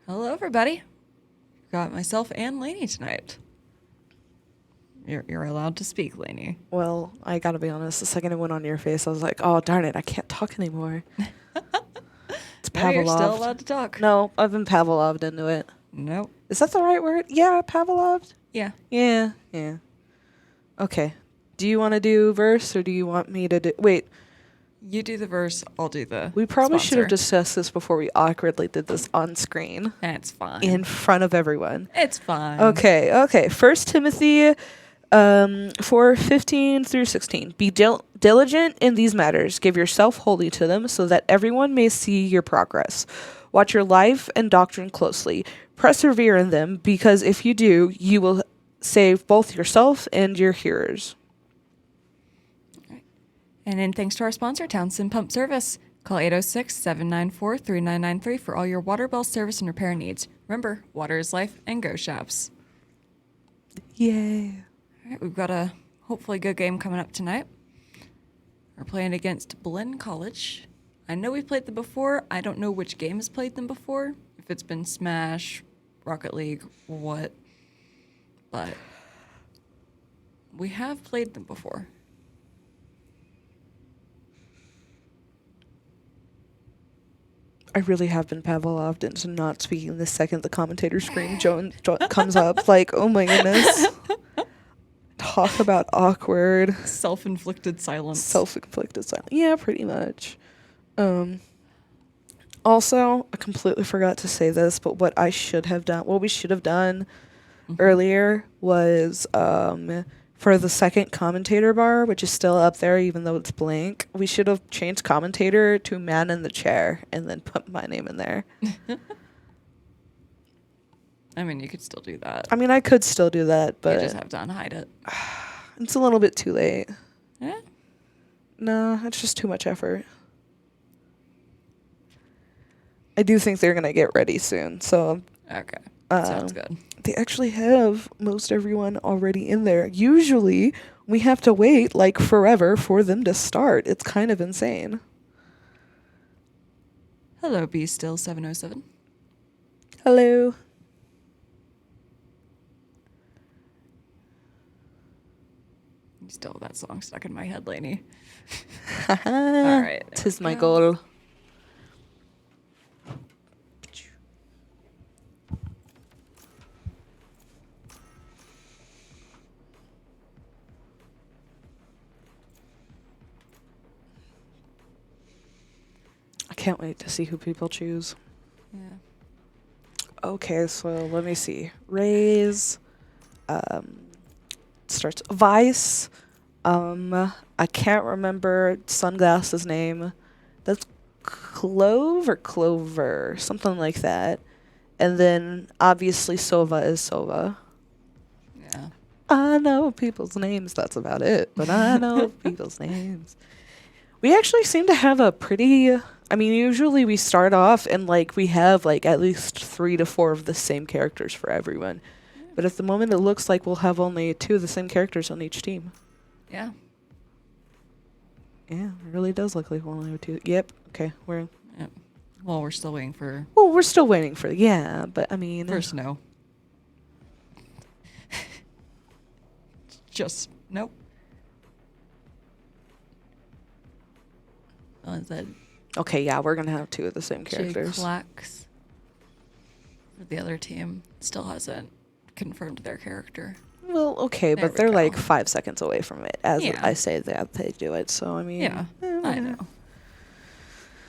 Hello, everybody. Got myself and Lainey tonight. You're allowed to speak, Lainey. Well, I gotta be honest. The second it went on your face, I was like, "Oh darn it! I can't talk anymore." It's No, you're still Pavloved. allowed to talk. No, I've been Pavloved into it. Nope. Is that the right word? Yeah, Pavloved. Yeah. Yeah. Okay. Do you want to do verse or do you want me to do? Wait, You do the verse, I'll do the we probably should have sponsor. discussed this before we awkwardly did this on screen It's fine. in front of everyone. It's fine. Okay. 1 Timothy 4:15 through 16. Be diligent in these matters. Give yourself wholly to them so that everyone may see your progress. Watch your life and doctrine closely. Persevere in them, because if you do, you will save both yourself and your hearers. And then thanks to our sponsor, Townsend Pump Service. Call 806-794-3993 for all your water bill service and repair needs. Remember, water is life, and go Shops. Yay. All right, we've got a hopefully good game coming up tonight. We're playing against Blinn College. I know we've played them before. I don't know which game has played them before. If it's been Smash, Rocket League, what. But we have played them before. I really have been Pavloved into not speaking the second the commentator screen comes up. Like, oh my goodness. Talk about awkward. Self-inflicted silence. Self-inflicted silence. Yeah, pretty much. Also, I completely forgot to say this, but what we should have done earlier was for the second commentator bar, which is still up there even though it's blank, we should have changed commentator to man in the chair and then put my name in there. I mean, you could still do that. I mean, I could still do that, but You just have to unhide it. it's a little bit too late. Yeah? No, it's just too much effort. I do think they're going to get ready soon, so Okay. Sounds good. they actually have most everyone already in there. Usually, we have to wait like forever for them to start. It's kind of insane. Hello, B Still 707. Hello. You still have that song stuck in my head, Lainey. All right, there Tis we my go. goal. I can't wait to see who people choose. Yeah. Okay, so let me see. Raise starts Vice. I can't remember Sunglass's name. That's Clove or Clover, something like that. And then obviously Sova is Sova. Yeah. I know people's names. That's about it. But I know people's names. We actually seem to have a pretty. I mean, usually we start off and like we have like at least 3 to 4 of the same characters for everyone. But at the moment, it looks like we'll have only 2 of the same characters on each team. Yeah. Yeah, it really does look like we'll only have 2. Yep. Okay. Yep. Well, we're still waiting for Well, we're still waiting for. Yeah, but I mean. snow. Just nope. Is that Okay, yeah, we're gonna have 2 of the same Jay characters. Clax for the other team still hasn't confirmed their character. Well, okay, There but we they're go. like 5 seconds away from it, as Yeah. I say that they do it. So I mean. Yeah, I know.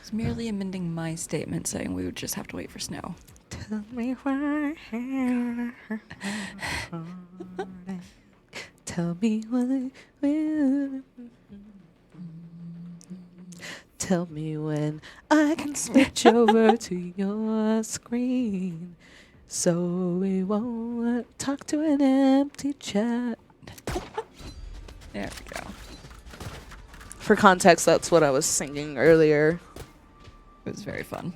It's merely amending my statement saying we would just have to wait for snow. Tell me why. Tell me why. Tell me when I can switch over to your screen, so we won't talk to an empty chat. There we go. For context, that's what I was singing earlier. It was very fun.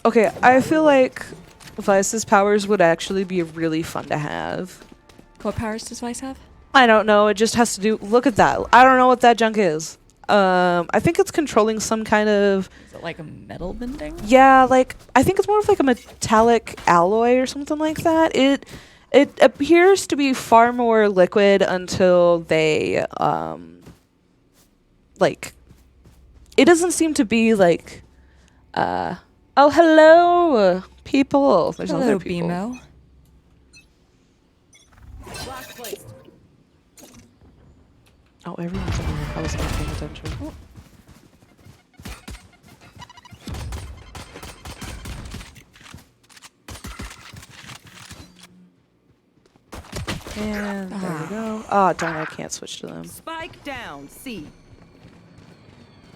Okay, I feel like Vice's powers would actually be really fun to have. What powers does Vice have? I don't know. It just has to do. Look at that. I don't know what that junk is. I think it's controlling some kind of... Is it like a metal bending? Yeah, like, I think it's more of like a metallic alloy or something like that. It appears to be far more liquid until they, like... It doesn't seem to be like... oh, hello, people. There's Hello, other people. BMO. Oh, everyone's in here. I wasn't paying attention. Oh. And there we go. Oh, darn, I can't switch to them. Spike down, C.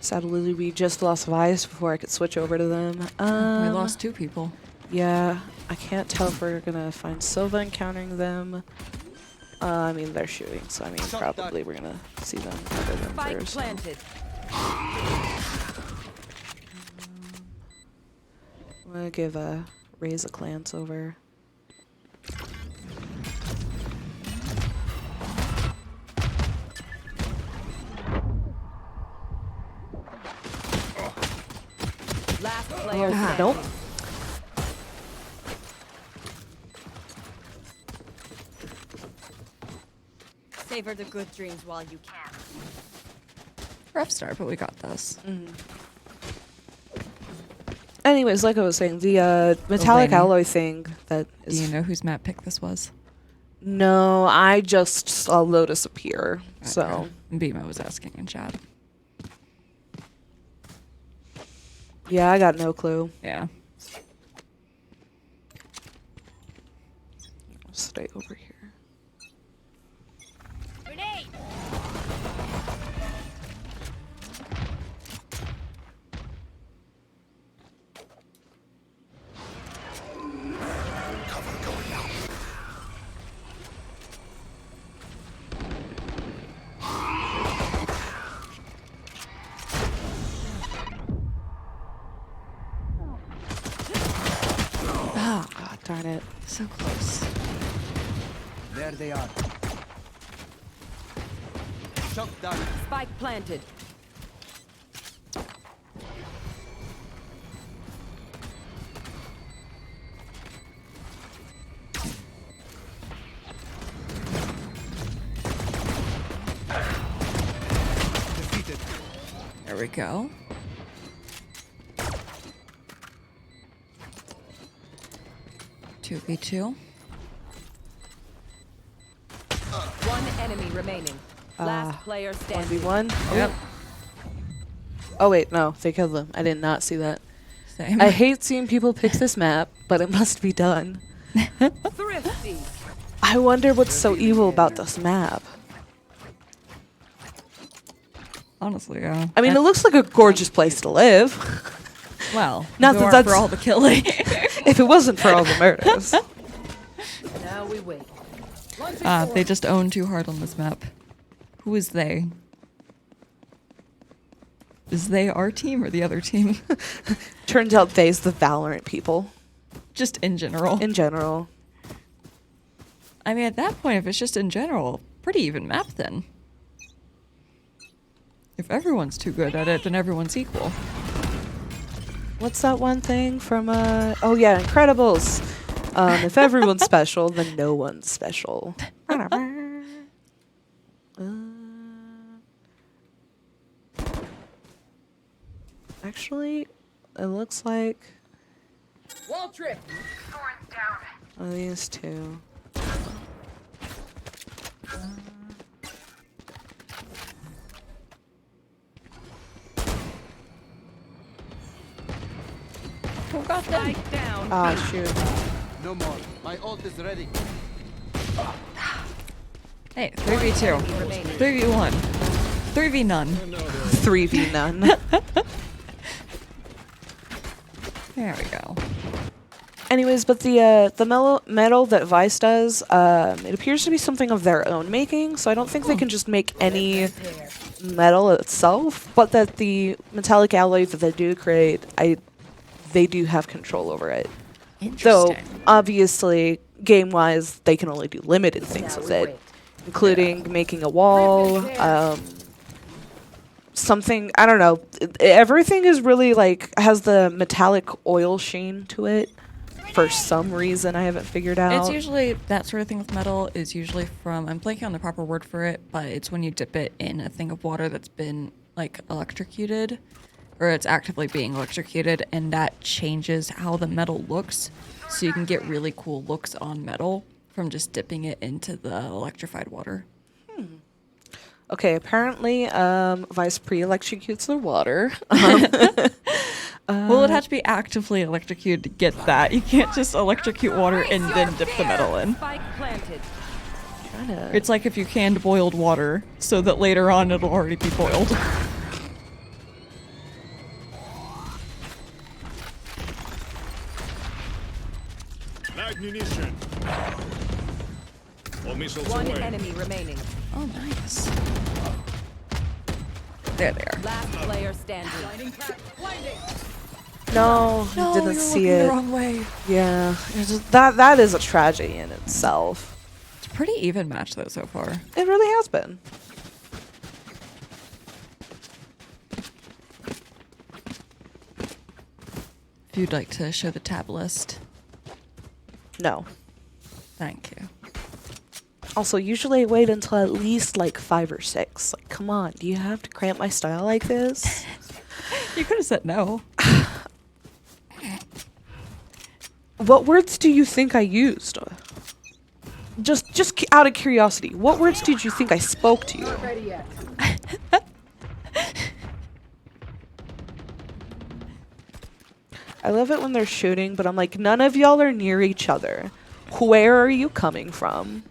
Sadly, we just lost Vice before I could switch over to them. We lost 2 people. Yeah, I can't tell if we're gonna find Silva encountering them. I mean, they're shooting, so I mean, probably we're gonna see them other than Spike first. planted. I'm gonna give Raze a glance over. Last player. Oh, nope. Savor the good dreams while you can. Rough start, but we got this. Anyways, like I was saying, the metallic Blinn. alloy thing that Do is... you know whose map pick this was? No, I just saw Lotus appear, so... Okay. BMO was asking in chat. Yeah, I got no clue. Yeah. I'll stay over here. Grenade! Oh, God darn it. So close. There they are. Shot down. Spike planted. Defeated. There we go. Two v 2. One enemy remaining. Last player standing. 1v1. Oh. Yep. Oh, wait, no. They killed them. I did not see that. Same. I hate seeing people pick this map, but it must be done. Thrifty. I wonder what's so evil about this map. Honestly, yeah. I mean, it looks like a gorgeous place to live. Well, Not if it that weren't that's- for all the killing. If it wasn't for all the murders. Now we wait. They just own too hard on this map. Who is they? Is they our team or the other team? Turns out they's the Valorant people. Just in general. In general. I mean, at that point, if it's just in general, pretty even map then. If everyone's too good at it, then everyone's equal. What's that one thing from, oh yeah, Incredibles. If everyone's special, then no one's special. Actually, it looks like Wall trip. these two. Who got them? Spike down. Ah, shoot. No more. My ult is ready. Hey, 3v2. Remaining. 3v1. 3v none. 3v none. There we go. Anyways, but the metal that Vice does, it appears to be something of their own making, so I don't think they can just make any metal itself, but that the metallic alloy that they do create, they do have control over it. Though, Interesting. obviously, game-wise, they can only do limited things with it, including making a wall, something, I don't know. Everything is really like has the metallic oil sheen to it for some reason I haven't figured out. It's usually that sort of thing with metal is usually from, I'm blanking on the proper word for it, but it's when you dip it in a thing of water that's been like electrocuted, or it's actively being electrocuted, and that changes how the metal looks. So you can get really cool looks on metal from just dipping it into the electrified water. Okay, apparently Vice pre-electrocutes the water. Well, it had to be actively electrocuted to get that. You can't just electrocute water and then dip the metal in. Spike planted. Kinda. It's like if you canned boiled water so that later on it'll already be boiled. Light munition. All missiles One away. enemy remaining. Oh, nice. There they are. Last player standing. No, No, didn't you're see looking it. the wrong way. Yeah, it's just, that is a tragedy in itself. It's a pretty even match though so far. It really has been. If you'd like to show the tab list, No. thank you. Also, usually I wait until at least like 5 or 6. Like, come on, do you have to cramp my style like this? You could have said no. What words do you think I used? Just out of curiosity, what words did you think I spoke to you? I love it when they're shooting, but I'm like, none of y'all are near each other. Where are you coming from?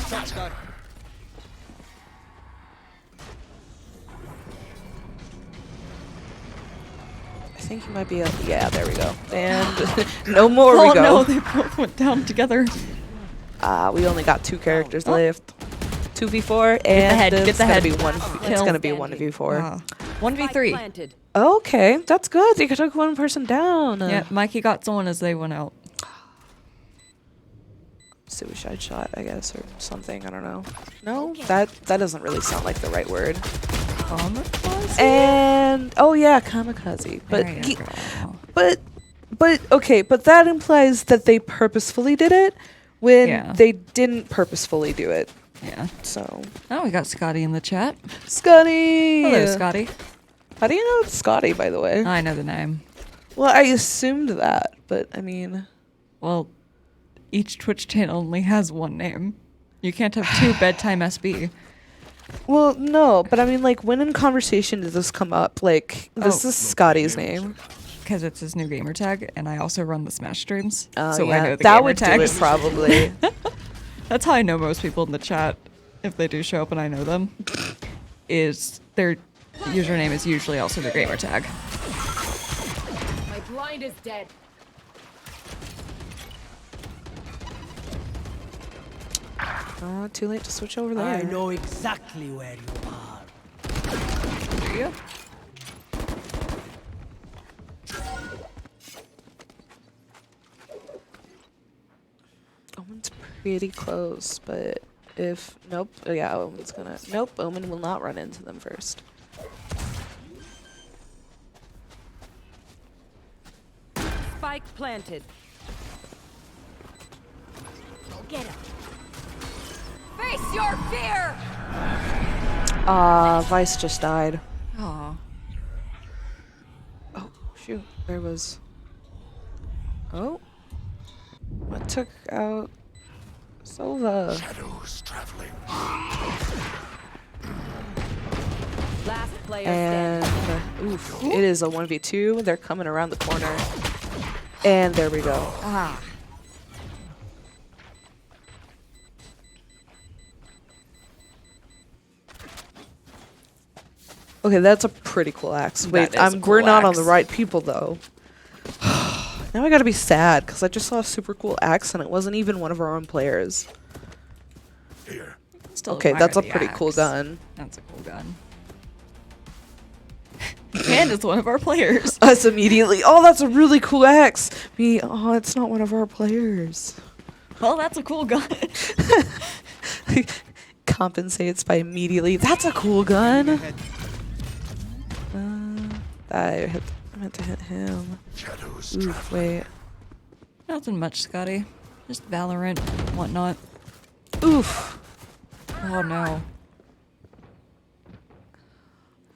Shock dart. I think you might be yeah, there we go. And no more Oh we go. no, they both went down together. We only got 2 characters left. 2v4 and head, it's get the gonna head. be one. It's Kill. gonna be 1v4. Spike 1v3. planted. Okay, that's good. You took one person down. Yeah, Mikey got someone as they went out. Suicide shot, I guess, or something. I don't know. No, that doesn't really sound like the right word. Kamikaze? And oh yeah, kamikaze. But There you he- go. but okay, but that implies that they purposefully did it when Yeah. they didn't purposefully do it. Yeah. So, Oh, we got Scotty in the chat. Scotty. Hello, Scotty. How do you know it's Scotty, by the way? I know the name. Well, I assumed that, but I mean, Well, each Twitch channel only has one name. You can't have two bedtime SB. well, no, but I mean, like, when in conversation does this come up? Like, this Oh. is Scotty's name. Because it's his new gamer tag, and I also run the Smash streams. Oh, so yeah. I know the that gamer would tags. do it probably. That's how I know most people in the chat, if they do show up and I know them, is their username is usually also their gamer tag. My blind is dead. Too late to switch over there. I know exactly where you are. Do you? Omen's pretty close, but if nope, yeah, Omen's gonna nope. Omen will not run into them first. Spike planted. Go get him. Face your fear! Vice just died. Aw. Oh shoot, there was. Oh, what took out Sova? Shadows traveling. Last player And standing. oof, it is a 1v2. They're coming around the corner, and there we go. Ah. Okay, that's a pretty cool axe. Wait, That is a we're cool not on the axe. right people though. Now I gotta be sad because I just saw a super cool axe and it wasn't even one of our own players. Here. Still Okay, admire that's a the pretty cool axe. gun. That's a cool gun. And it's one of our players. Us immediately. Oh, that's a really cool axe. Me. Oh, it's not one of our players. Well, that's a cool gun. compensates by immediately. That's a cool gun. I meant to hit him. Shadows Oof, traveling. wait. Nothing much, Scotty. Just Valorant, whatnot. Oof. Oh no.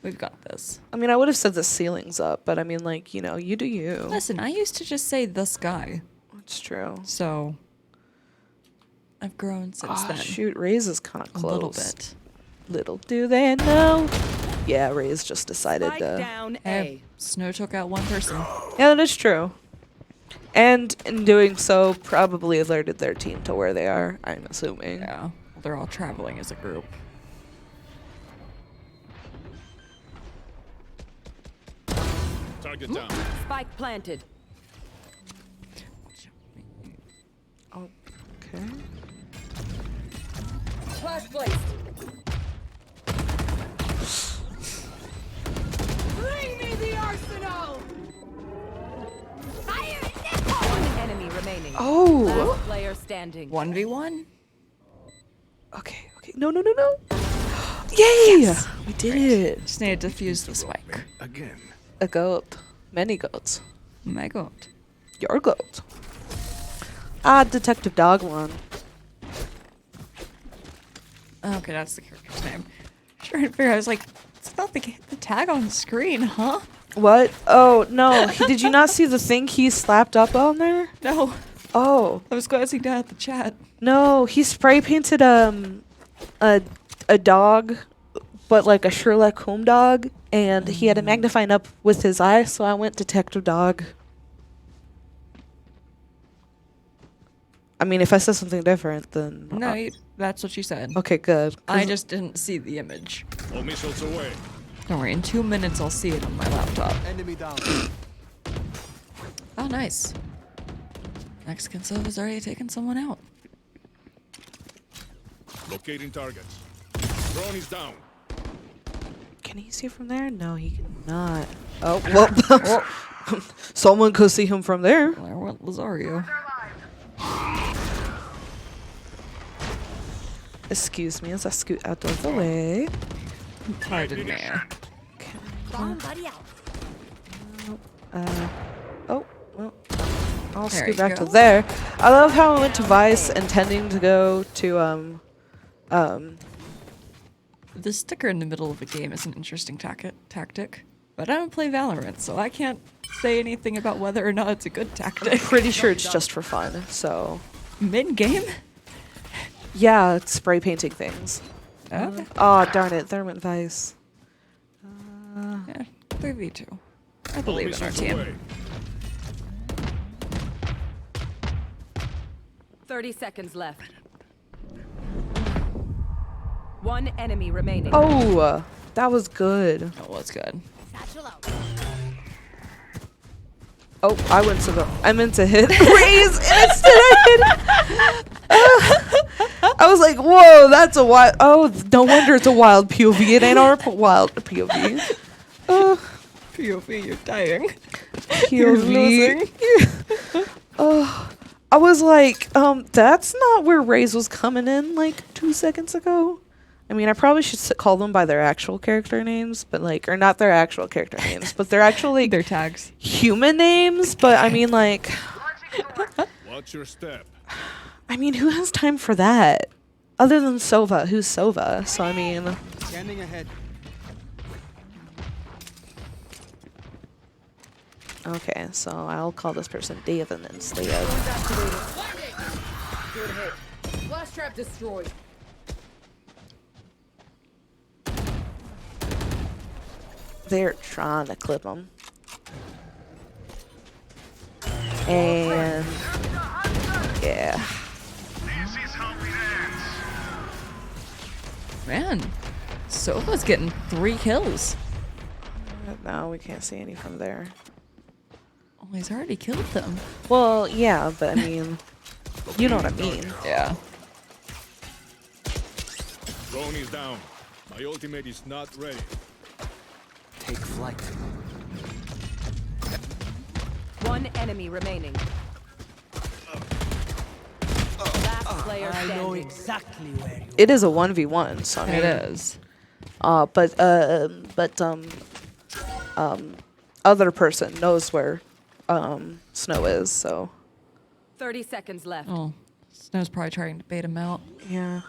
We've got this. I mean, I would have said the ceiling's up, but I mean, like, you know, you do you. Listen, I used to just say the sky, That's true. so I've grown since Oh, then. shoot, Raze is kind of A close. little bit. Little do they know. Yeah, Raze just decided Spike to. down A. Hey, Snow took out one person. Yeah, that is true. And in doing so, probably alerted their team to where they are, I'm assuming. Yeah, they're all traveling as a group. Target down. Spike planted. Okay. Flash placed. Bring me the arsenal! Fire in the One enemy remaining. Oh! Last player standing. 1v1? Okay, okay. No, no, no, no. Yay! We did it. Just need to defuse the spike. Again. A goat. Many goats. Oh my god. Your goat. Ah, Detective Dog one. Okay, that's the character's name. Trying to figure out, I was like, it's not the tag on the screen, huh? What? Oh, no. Did you not see the thing he slapped up on there? No, Oh. I was glancing down at the chat. No, he spray painted a dog, but like a Sherlock Holmes dog, and he had a magnifying up with his eye, so I went Detective Dog. I mean, if I said something different, then No, that's what you said. okay, good. I just didn't see the image. All missiles away. Don't worry, in 2 minutes I'll see it on my laptop. Enemy down. Oh, nice. Mexican Silva's already taken someone out. Locating targets. Drone is down. Can he see from there? No, he cannot. Oh, well, someone could see him from there. There went Lazario. Excuse me as I scoot out of the way. Pardon me. bomb buddy out. Oh, well, I'll There scoot you back to go. there. I love how I went to Vice intending to go to, The sticker in the middle of a game is an interesting tactic, but I don't play Valorant, so I can't say anything about whether or not it's a good tactic. pretty sure it's just for fun, so. Mid-game? Yeah, it's spray painting things. Okay. Oh, darn it, there went Vice. Yeah, 3v2. I All believe in our missiles team. away. 30 seconds left. One enemy remaining. Oh, that was good. Oh, that's good. Satchel out. Oh, I meant to hit Raze, and instead I hit. I was like, whoa, that's a wild. Oh, no wonder it's a wild POV. It ain't our wild POV. POV, you're dying. POV. Oh, I was like, that's not where Raze was coming in like 2 seconds ago. I mean, I probably should call them by their actual character names, but like, or not their actual character names, but they're actually Their tags. human names. But I mean, like, Watch your step. I mean, who has time for that? Other than Sova, who's Sova? So I mean, Scanning ahead. okay, so I'll call this person David instead. Good hit. Flash trap destroyed. They're trying to clip him. And yeah. Man, Sofa's getting 3 kills. No, we can't see any from there. Oh, he's already killed them. Well, yeah, but I mean, you know what I mean. Yeah. Drone is down. My ultimate is not ready. Take flight. One enemy remaining. Last player player I know standing. exactly where you It is a 1v1, so I mean, It is. but other person knows where Snow is, so 30 seconds left. Oh, Snow's probably trying to bait him out. yeah.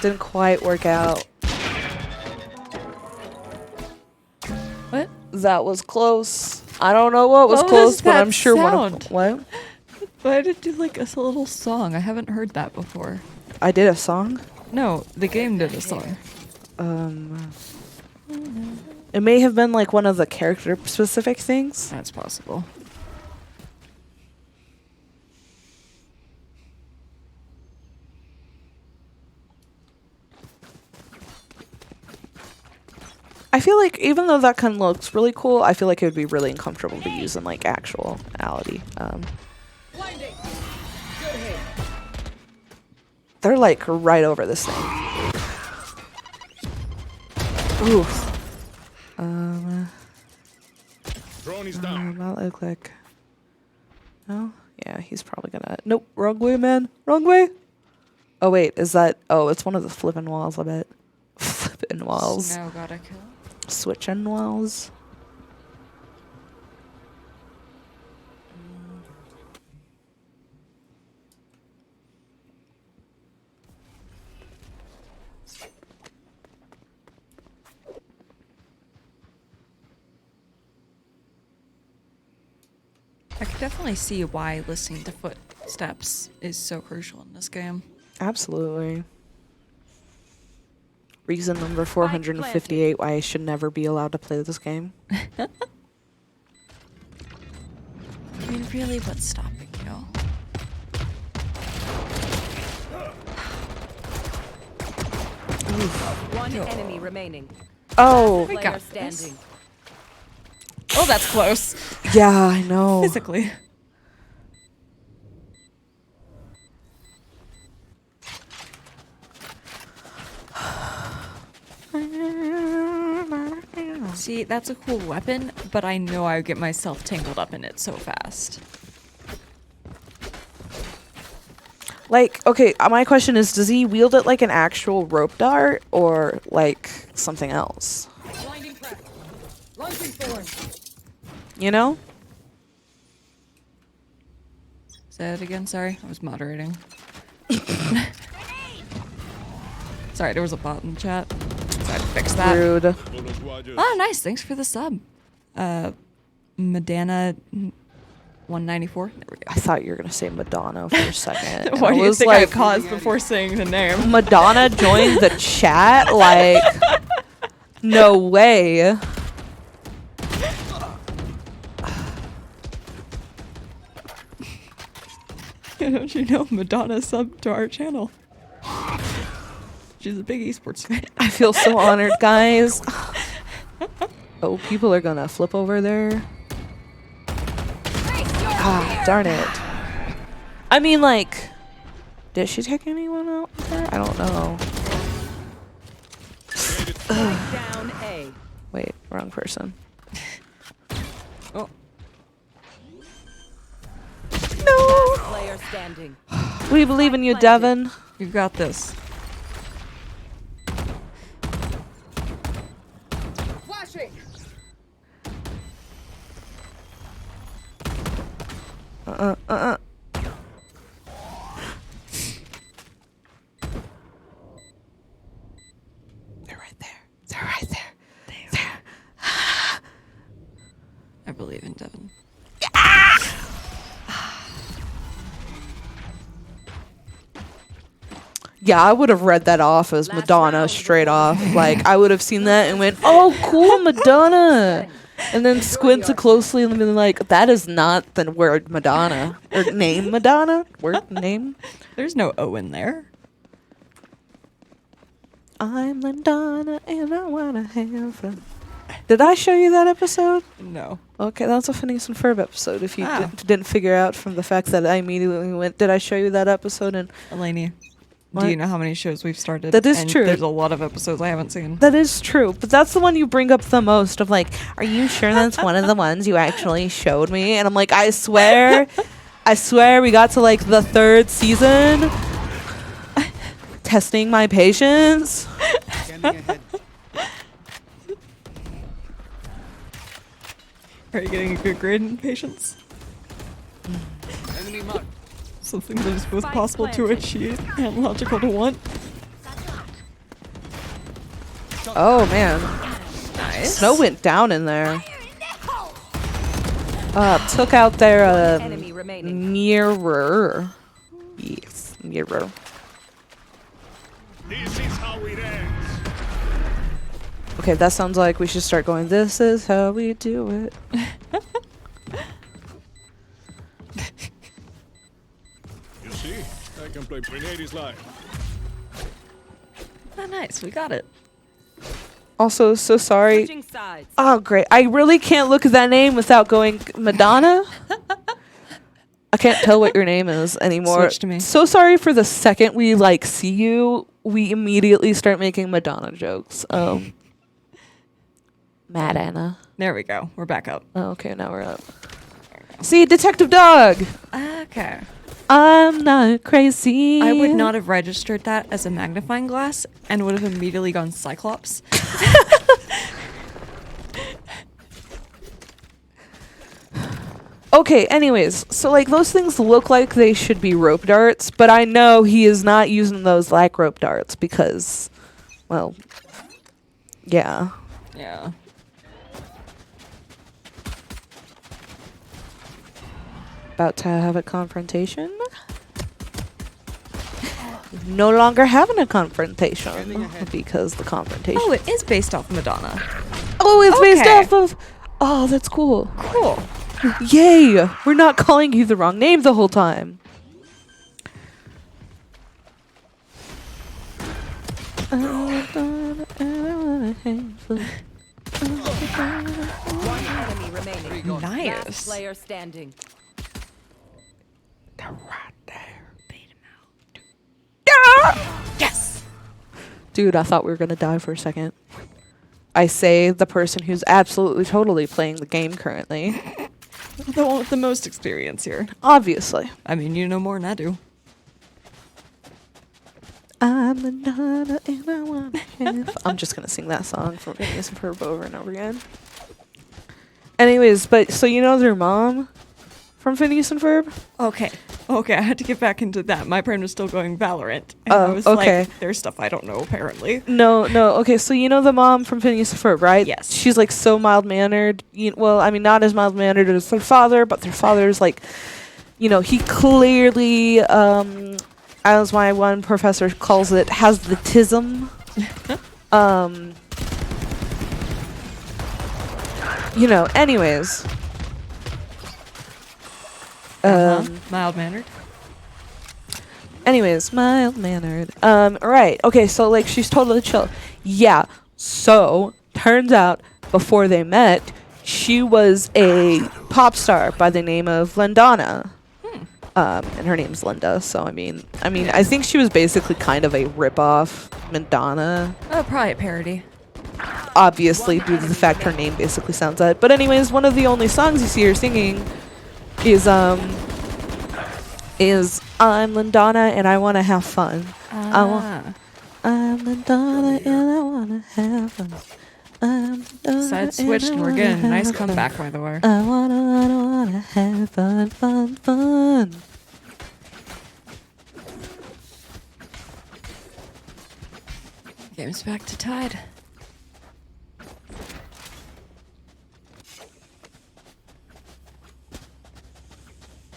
Didn't quite work out. What? That was close. I don't know what was What close, was but that I'm sure sound? What? But I did do like a little song. I haven't heard that before. I did a song. No, the game did a song. It may have been like one of the character specific things. That's possible. I feel like even though that kind of looks really cool, I feel like it would be really uncomfortable to use in like actuality. They're like right over this thing. Oof. Drone is down. That look like. No? Yeah, he's probably gonna. Nope, wrong way, man. Wrong way. Oh wait, is that? Oh, it's one of the flippin' walls. I bet. Flippin' walls. Snow got a kill. Switchin' walls. I could definitely see why listening to footsteps is so crucial in this game. Absolutely. Reason number 458 why I should never be allowed to play this game. I mean, really, what's stopping you? One enemy remaining. Oh, We Player got standing. Oh, that's close. yeah, I know. Physically. See, that's a cool weapon, but I know I would get myself tangled up in it so fast. Like, okay, my question is, does he wield it like an actual rope dart or like something else? Blinding press. Launching forward. You know? Say it again, sorry. I was moderating. Sorry, there was a bot in the chat. So I had to fix that. Rude. Solo squadron. Oh, nice. Thanks for the sub. Madana 194. There we go. I thought you were gonna say Madonna for a second. and Why I do you was think I like, paused before saying the name? Madonna joined the chat? Like, no way. Don't you know Madonna subbed to our channel? She's a big esports fan. I feel so honored, guys. Oh, people are gonna flip over there. Ah, darn it. I mean, like, did she take anyone out there? I don't know. Down A. Wait, wrong person. Oh, No! Player standing. We believe in you, Devin. you got this. Flashing. They're right there. They're right there. I believe in Devin. Yeah, I would have read that off as Last Madonna round. straight off. Like, I would have seen that and went, oh, cool, Madonna. And then squinted closely and been like, that is not the word Madonna. Or name Madonna? Word name? There's no O in there. I'm Madonna and I want to have fun. Did I show you that episode? No. Okay, that's a Phineas and Ferb episode. If you Ah. didn't figure out from the fact that I immediately went, did I show you that episode? And Eleni, What? do you know how many shows we've started? That is And true. There's a lot of episodes I haven't seen. that is true, but that's the one you bring up the most of like, are you sure that's one of the ones you actually showed me? And I'm like, I swear, I swear we got to like the 3rd season. Testing my patience. Scanning ahead. Are you getting a good grade in patience? Enemy mark. Something that is both Spike possible to planted. achieve and logical to want. Oh man. Nice. Snow went down in there. Took out their Enemy remaining. mirror. Yes, mirror. This is how it ends. Okay, that sounds like we should start going, this is how we do it. You see, I can play Grenades live. Oh, nice. We got it. Also, so sorry. Switching sides. Oh, great. I really can't look at that name without going, Madonna? I can't tell what your name is anymore. Switch to me. So sorry for the second we, like, see you, we immediately start making Madonna jokes. Mad Anna. There we go. We're back up. Oh, okay, now we're up. See, Detective Dog! Okay. I'm not crazy. I would not have registered that as a magnifying glass and would have immediately gone Cyclops. Okay, anyways, so like those things look like they should be rope darts, but I know he is not using those like rope darts because, well, yeah. Yeah. About to have a confrontation. No longer having a confrontation because the confrontation. Oh, it is based off Madonna. Oh, it's based Okay. off of. Oh, that's cool. Cool. Yay! We're not calling you the wrong name the whole time. One enemy remaining. Last Nice. player standing. They're right there. Bait him out. Yes. Dude, I thought we were gonna die for a second. I say the person who's absolutely totally playing the game currently. The one with the most experience here. Obviously. I mean, you know more than I do. I'm the Donna and I wanna have. I'm just gonna sing that song from Phineas and Ferb over and over again. Anyways, but so you know their mom from Phineas and Ferb? Okay. Okay, I had to get back into that. My brain was still going Valorant. And Oh, I was okay. like, there's stuff I don't know, apparently. No. Okay, so you know the mom from Phineas and Ferb, right? Yes. She's like so mild mannered. Well, I mean, not as mild mannered as their father, but their father's like, he clearly, as my one professor calls it, has the tism. Anyways. Mild-mannered. Anyways, mild-mannered. Right. Okay, so, like, she's totally chill. Yeah. So, turns out, before they met, she was a pop star by the name of Lindana. And her name's Linda, so, I mean, I think she was basically kind of a rip-off Madonna. Oh, probably a parody. Obviously, due to the fact her name basically sounds that. But anyways, one of the only songs you see her singing is I'm Lindana and I want to have fun. I'm Lindana and I want to have fun. Side switched and we're getting a nice comeback, by the way. I wanna have fun. Game's back to tied.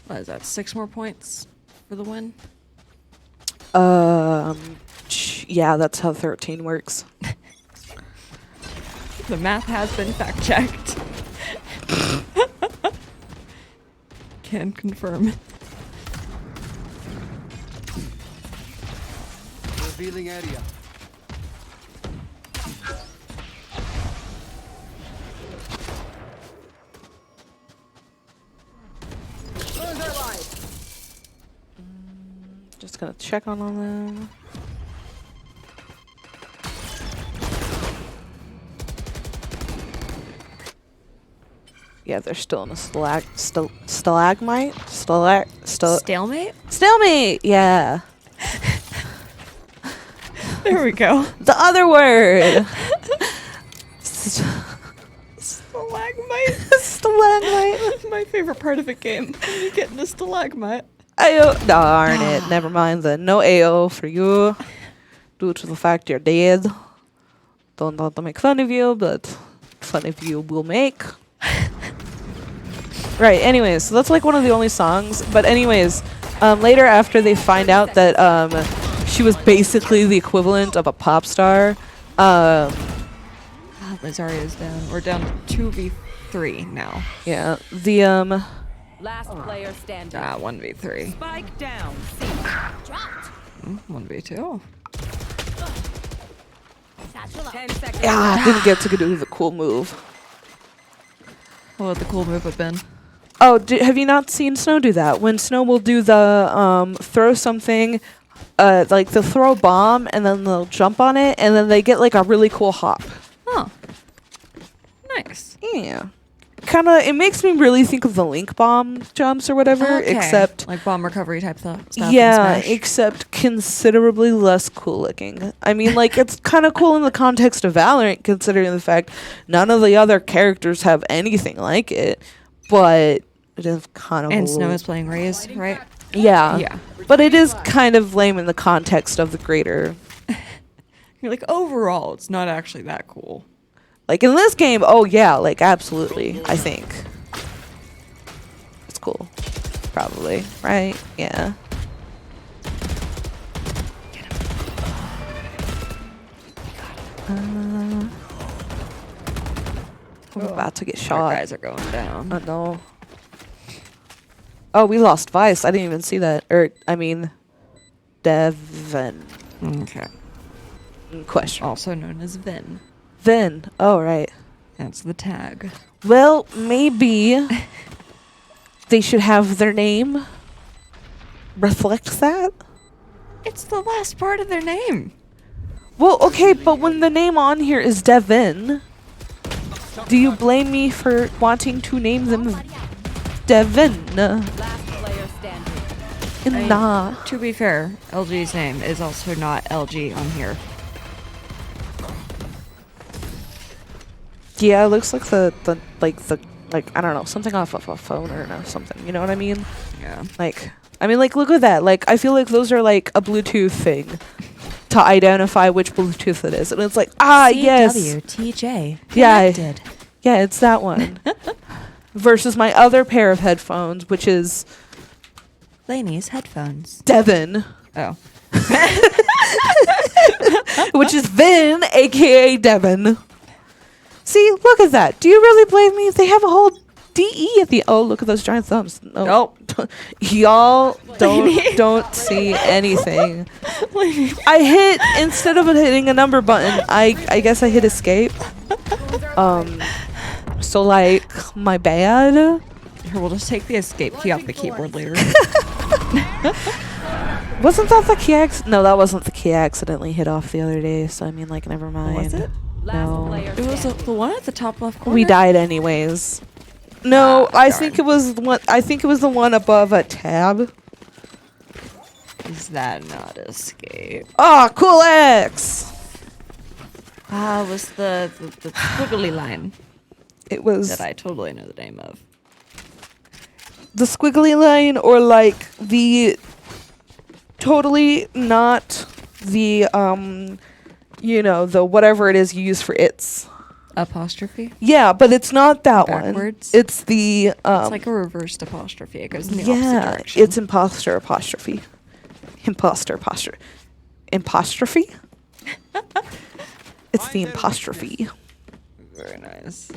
What is that, 6 more points for the win? Yeah, that's how 13 works. The math has been fact-checked. Can confirm. Revealing area. Just gonna check on all them. Yeah, they're still in a stalagmite? Stalemate? Stalemate! Yeah. There we go. The other word! Stalagmite. Stalagmite. My favorite part of a game. When you get into stalagmite. Ayo. Darn it. Never mind then. No AO for you. Due to the fact you're dead. Don't want to make fun of you, but fun of you will make. Right, anyways, so that's like one of the only songs. But anyways, later after they find out that she was basically the equivalent of a pop star, Rosario's down. We're down to 2v3 now. yeah, the Last player standing. 1v3. Spike down. C. 1v2. 10 seconds. yeah, I didn't get to do the cool move. What would the cool move have been? Oh, have you not seen Snow do that? When Snow will do the throw something, like they'll throw a bomb and then they'll jump on it and then they get like a really cool hop. Oh. Nice. Yeah. Kind of, it makes me really think of the Link bomb jumps or whatever, Okay. except like bomb recovery type stuff. in yeah, Smash. except considerably less cool looking. I mean, like, it's kind of cool in the context of Valorant, considering the fact none of the other characters have anything like it, but it is kind of And Snow is playing Raze, right? yeah. Yeah. But it is kind of lame in the context of the greater. You're like, overall, it's not actually that cool. Like, in this game, oh, yeah, like, absolutely, I think. It's cool. Probably, right? Yeah. I'm about to get Our shot. guys are going down. Oh, no. Oh, we lost Vice. I didn't even see that. Devin. Okay. Question. Also known as Vin. Vin. Oh, right. That's the tag. Well, maybe they should have their name reflect that. It's the last part of their name. Well, okay, but when the name on here is Devin, do you blame me for wanting to name them Devin? Last player standing. Nah. To be fair, LG's name is also not LG on here. Yeah, it looks like the I don't know, something off of a phone or something. You know what I mean? Yeah. Like, look at that. Like, I feel like those are like a Bluetooth thing to identify which Bluetooth it is, and it's like, yes, CWTJ. yeah, yeah, it's that one. Versus my other pair of headphones, which is Laney's headphones. Devin, Oh. which is Vin, aka Devin. See, look at that. Do you really blame me? They have a whole DE at the. Oh, look at those giant thumbs. No. Nope. Y'all don't see anything. I hit, instead of hitting a number button, I guess I hit escape. So like, my bad. Here, we'll just take the escape key off the keyboard later. Wasn't that the key No, that wasn't the key I accidentally hit off the other day, so I mean, like, never mind. Was it? Last No. player It was standing. the one at the top left corner. We died anyways. No, I darn. think it was the one above a tab. Is that not escape? Oh, cool X! It was the squiggly line It was that I totally know the name of. the squiggly line, or like the totally not the the whatever it is you use for its. Apostrophe? Yeah, but it's not that Backwards? one. It's the It's like a reversed apostrophe. It goes in the opposite yeah, direction. it's imposter apostrophe. Imposter apostrophe. Impostrophe? It's the impostrophe. Very nice.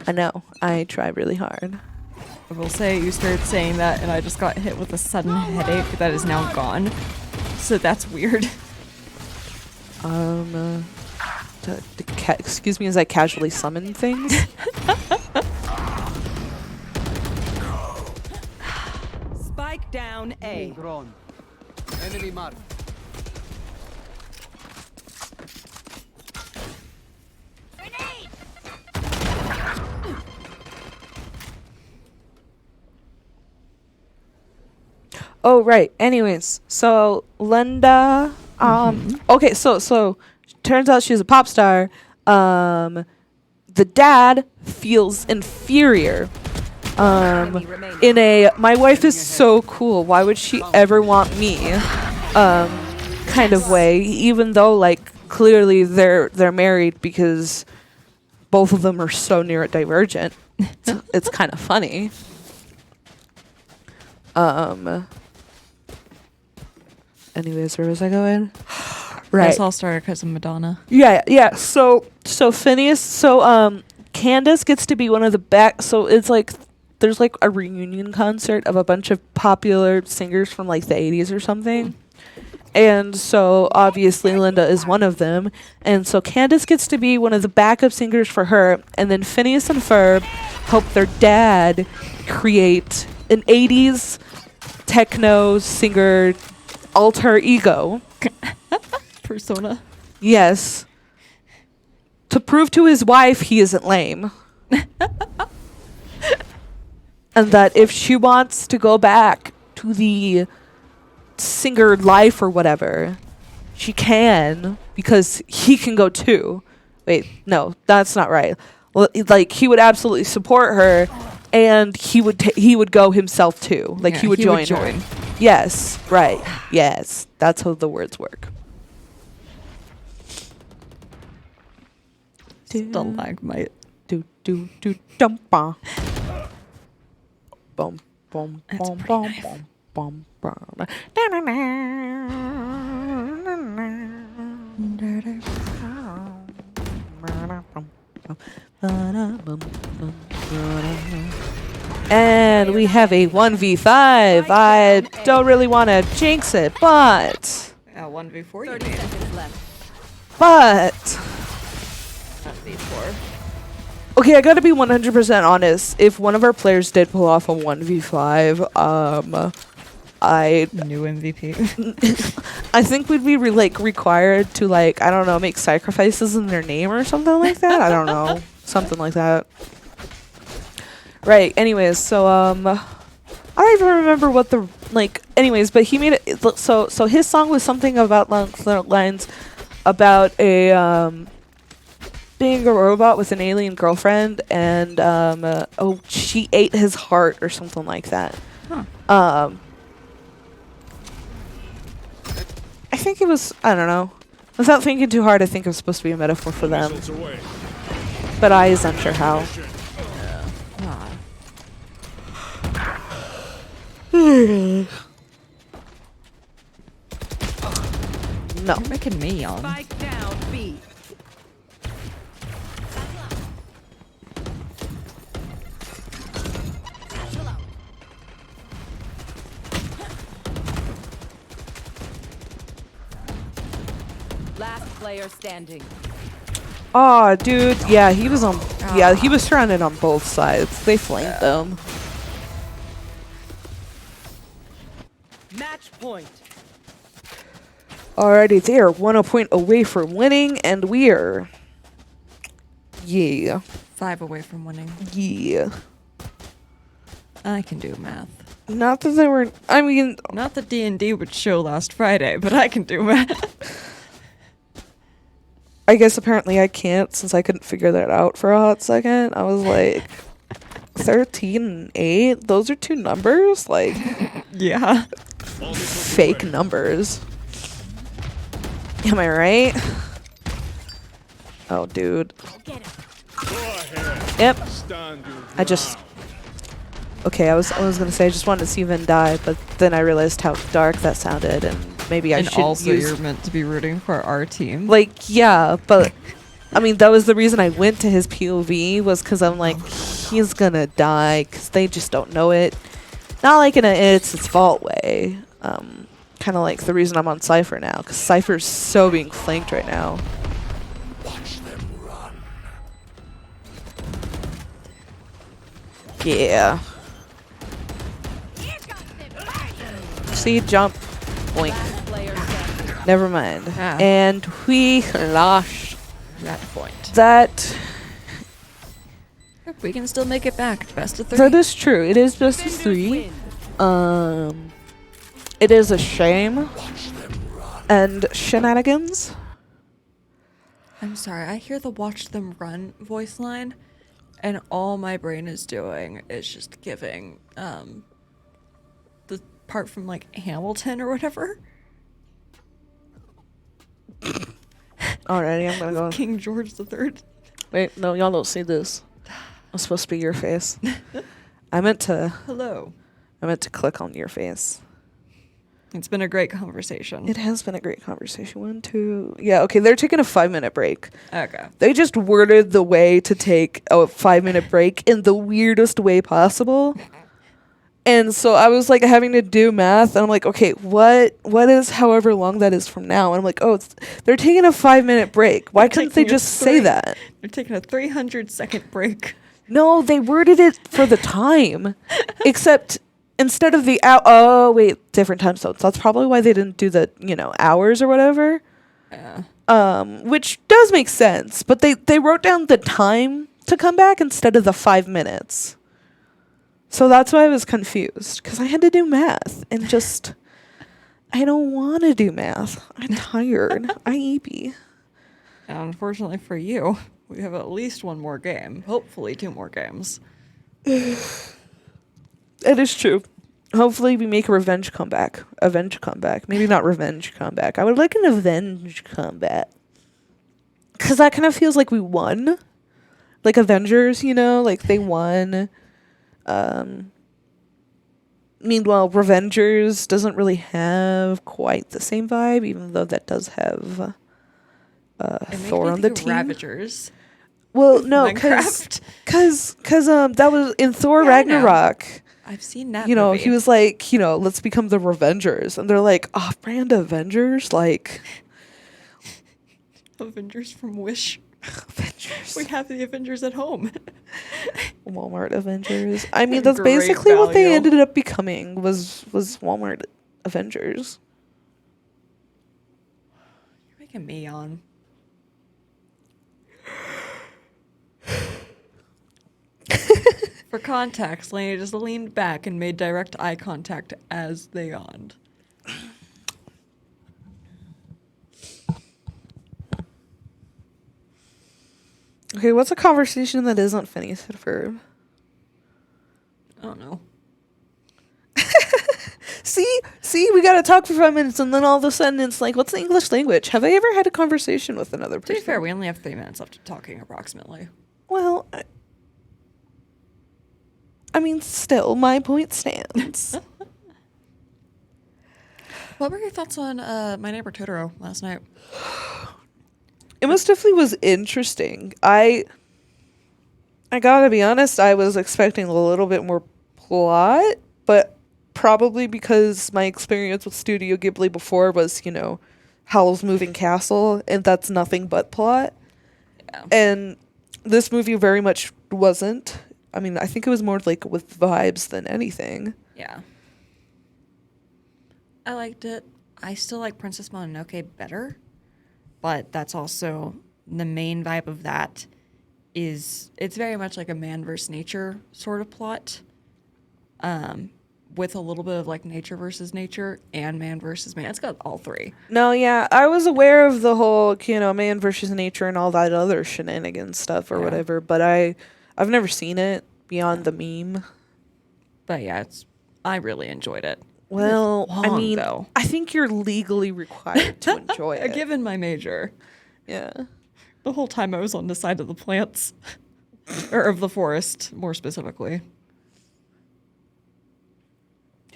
I know. I try really hard. I will say you started saying that and I just got hit with a sudden headache that is now gone. So that's weird. Excuse me as I casually summon things. Spike down A. Drone. Enemy mark. Oh, right. Anyways, so Linda, okay, so turns out she's a pop star. The dad feels inferior. Enemy remaining. In a my wife is so cool, why would she ever want me? Kind of way, even though like clearly they're married because both of them are so neurodivergent. It's kind of funny. Anyways, where was I going? Right. This all started because of Madonna. Yeah. So Phineas, Candace gets to be one of the back. So it's like there's like a reunion concert of a bunch of popular singers from like the 80s or something. And so obviously Linda is one of them. And so Candace gets to be one of the backup singers for her. And then Phineas and Ferb help their dad create an 80s techno singer alter ego. Persona. Yes. To prove to his wife he isn't lame. And that if she wants to go back to the singer life or whatever, she can, because he can go too. Wait, no, that's not right. Like, he would absolutely support her, and he would go himself too. Like, Yeah, he would join her. Yes, right. Yes, that's how the words work. Stalagmite. Do dumpa. Boom boom That's boom pretty boom nice. boom boom And we have a 1v5. I don't really want to jinx it, but 1v4 30 seconds left. Okay, I gotta be 100% honest. If one of our players did pull off a 1v5, New MVP. I think we'd be required to I don't know, make sacrifices in their name or something like that. I don't know, something like that. Right. Anyways, so I don't even remember what the Anyways, but he made it. So his song was something about lines about a being a robot with an alien girlfriend, and she ate his heart or something like that. Huh. I think it was, I don't know. Without thinking too hard, I think it was supposed to be a metaphor for them, Missiles away. but I is unsure how. No. You're making me yawn. Spike down B. Last player standing. Oh, dude, yeah, he was on. Yeah, he was surrounded on both sides. They flamed them. Match point. Alrighty, they are 1 point away from winning, and we're. Yeah. 5 away from winning. Yeah. I can do math. Not that they were. I mean, Not that D&D would show last Friday, but I can do math. I guess apparently I can't since I couldn't figure that out for a hot second. I was like, 13 and 8? Those are two numbers? Like, Yeah. All missiles fake away. numbers. Am I right? Oh, dude. Go ahead. Yep. Stand your I just. Okay, I was gonna say I just wanted to see Vin die, but then I realized how dark that sounded, and maybe I And should also use. you're meant to be rooting for our team. Yeah, but I mean that was the reason I went to his POV was because I'm like he's gonna die because they just don't know it. Not like in a it's fault way. Kind of like the reason I'm on Cypher now because Cypher's so being flanked right now. Watch them run. Yeah. See, jump. Boink. Last player standing. Never mind. Ah. And we lost That point. that. We can still make it back. Best of 3. That is true. It is best of Defenders 3. win. It is a shame. And shenanigans. I'm sorry, I hear the watch them run voice line, and all my brain is doing is just giving the part from like Hamilton or whatever. Alrighty, I'm gonna go. King George III. Wait, no, y'all don't see this. It's supposed to be your face. I meant to Hello. click on your face. It's been a great conversation. It has been a great conversation. 1, 2. Yeah, okay, they're taking a 5-minute break. Okay. They just worded the way to take a 5-minute break in the weirdest way possible. And so I was like having to do math, and I'm like, okay, what is however long that is from now? And I'm like, oh, they're taking a 5-minute break. Why couldn't they just say that? They're taking a 300-second break. No, they worded it for the time. Except instead of the oh wait, different time zones. That's probably why they didn't do the, hours or whatever. Yeah. Which does make sense, but they wrote down the time to come back instead of the 5 minutes. So that's why I was confused, because I had to do math, and just, I don't want to do math. I'm tired. I eepy. And unfortunately for you, we have at least one more game. Hopefully 2 more games. It is true. Hopefully we make a revenge comeback. Avenge comeback. Maybe not revenge comeback. I would like an avenge comeback. Because that kind of feels like we won. Like Avengers, like they won. Meanwhile, Revengers doesn't really have quite the same vibe, even though that does have Thor on the team. Ravagers. Well, no, Minecraft. because that was in Thor Yeah, I know. Ragnarok. I've seen that. He movie. was like, let's become the Revengers, and they're like, off-brand Avengers, like Avengers from Wish. Avengers. We have the Avengers at home. Walmart Avengers. I mean, that's Great basically what they value. ended up becoming was Walmart Avengers. You're making me yawn. For context, Lainey just leaned back and made direct eye contact as they yawned. Okay, what's a conversation that isn't finished at verb? I don't know. See, we gotta talk for 5 minutes, and then all of a sudden it's like, what's the English language? Have I ever had a conversation with another To person? be fair, we only have 3 minutes left of talking approximately. Well, I mean, still, my point stands. What were your thoughts on My Neighbor Totoro last night? It most definitely was interesting. I gotta be honest, I was expecting a little bit more plot, but probably because my experience with Studio Ghibli before was, Howl's Moving Castle, and that's nothing but plot. Yeah. And this movie very much wasn't. I mean, I think it was more like with vibes than anything. Yeah. I liked it. I still like Princess Mononoke better, but that's also the main vibe of that is it's very much like a man versus nature sort of plot, with a little bit of like nature versus nature and man versus man. It's got all 3. No, yeah, I was aware of the whole, man versus nature and all that other shenanigans stuff or Yeah. whatever, but I've never seen it beyond the meme. But yeah, I really enjoyed it. Well, It's long, I mean, though. I think you're legally required to enjoy it. Given my major, Yeah. the whole time I was on the side of the plants, or of the forest, more specifically.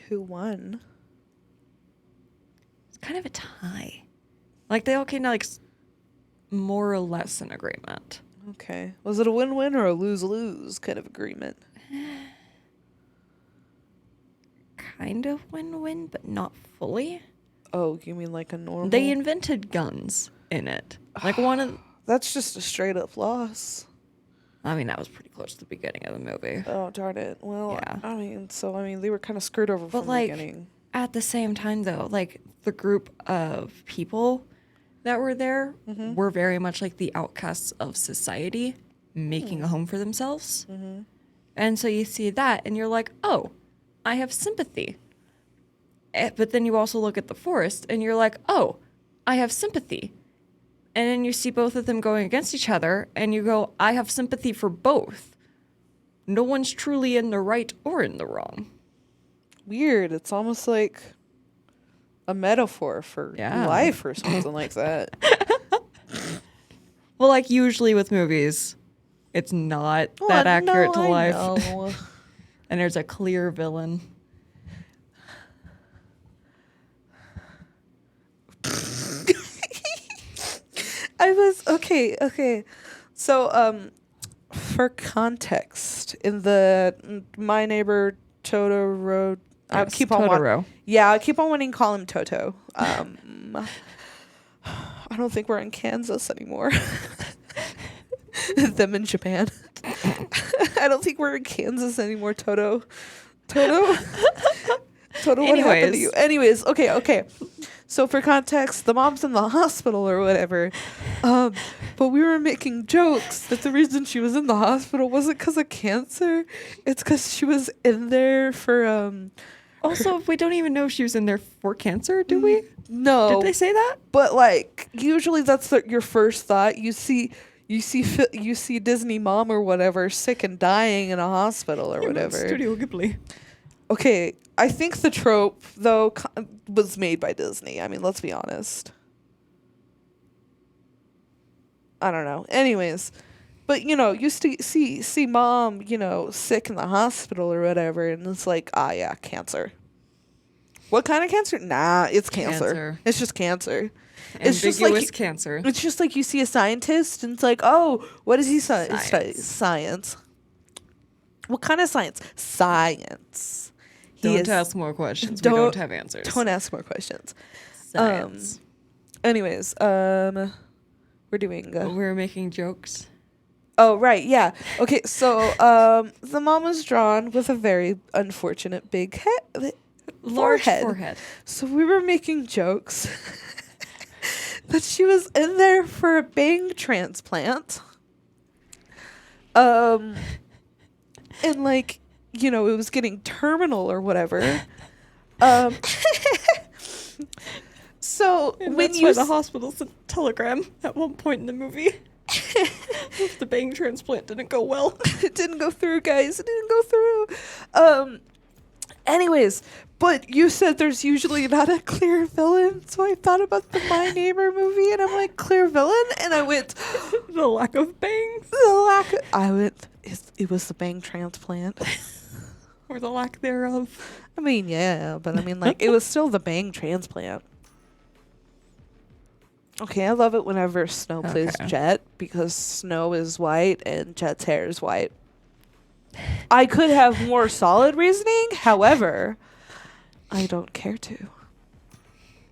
Who won? It's kind of a tie. Like, they all came to, like, more or less in agreement. Okay. Was it a win-win or a lose-lose kind of agreement? Kind of win-win, but not fully. Oh, you mean like a normal? They invented guns in it. Like, one of... That's just a straight-up loss. I mean, that was pretty close to the beginning of the movie. Oh, darn it. Well, Yeah. I mean, they were kind of screwed over But, from like, the beginning. at the same time, though, like, the group of people that were there were very much like the outcasts of society making a home for themselves. And so you see that, and you're like, oh, I have sympathy. But then you also look at the forest and you're like, oh, I have sympathy. And then you see both of them going against each other and you go, I have sympathy for both. No one's truly in the right or in the wrong. Weird. It's almost like a metaphor for life or something like that. Well, like usually with movies, it's not that accurate to life. And there's a clear villain. Okay. So, for context, in the My Neighbor Totoro, I keep on Totoro. I keep on wanting to call him Toto. I don't think we're in Kansas anymore. Them in Japan. I don't think we're in Kansas anymore, Toto. Toto, what happened to you? Anyways, okay. So for context, the mom's in the hospital or whatever. But we were making jokes that the reason she was in the hospital wasn't because of cancer. It's because she was in there for Also, we don't even know if she was in there for cancer, do we? No. Did they say that? But like usually that's your first thought. You see Disney mom or whatever sick and dying in a hospital or whatever. Studio Ghibli. Okay, I think the trope though was made by Disney. I mean, let's be honest. I don't know. Anyways, but you see mom, sick in the hospital or whatever, and it's like, cancer. What kind of cancer? Nah, it's cancer. It's just cancer. It's just like cancer. It's just like you see a scientist and it's like, oh, what is he study? Science. What kind of science? Science. Don't ask more questions. We don't have answers. Don't ask more questions. Science. Anyways, we're doing. We're making jokes. Oh right, yeah. Okay, so the mom was drawn with a very unfortunate big head. Large forehead. So we were making jokes that she was in there for a bang transplant. And like, it was getting terminal or whatever. So And when that's you why the hospital sent a telegram at one point in the movie. If the bang transplant didn't go well. It didn't go through, guys. It didn't go through. Anyways, but you said there's usually not a clear villain, so I thought about the My Neighbor movie, and I'm like, clear villain? And I went, The lack of bangs. It was the bang transplant. Or the lack thereof. I mean, yeah, but I mean, like, it was still the bang transplant. Okay, I love it whenever Snow plays Jet, because Snow is white and Jet's hair is white. I could have more solid reasoning, however, I don't care to.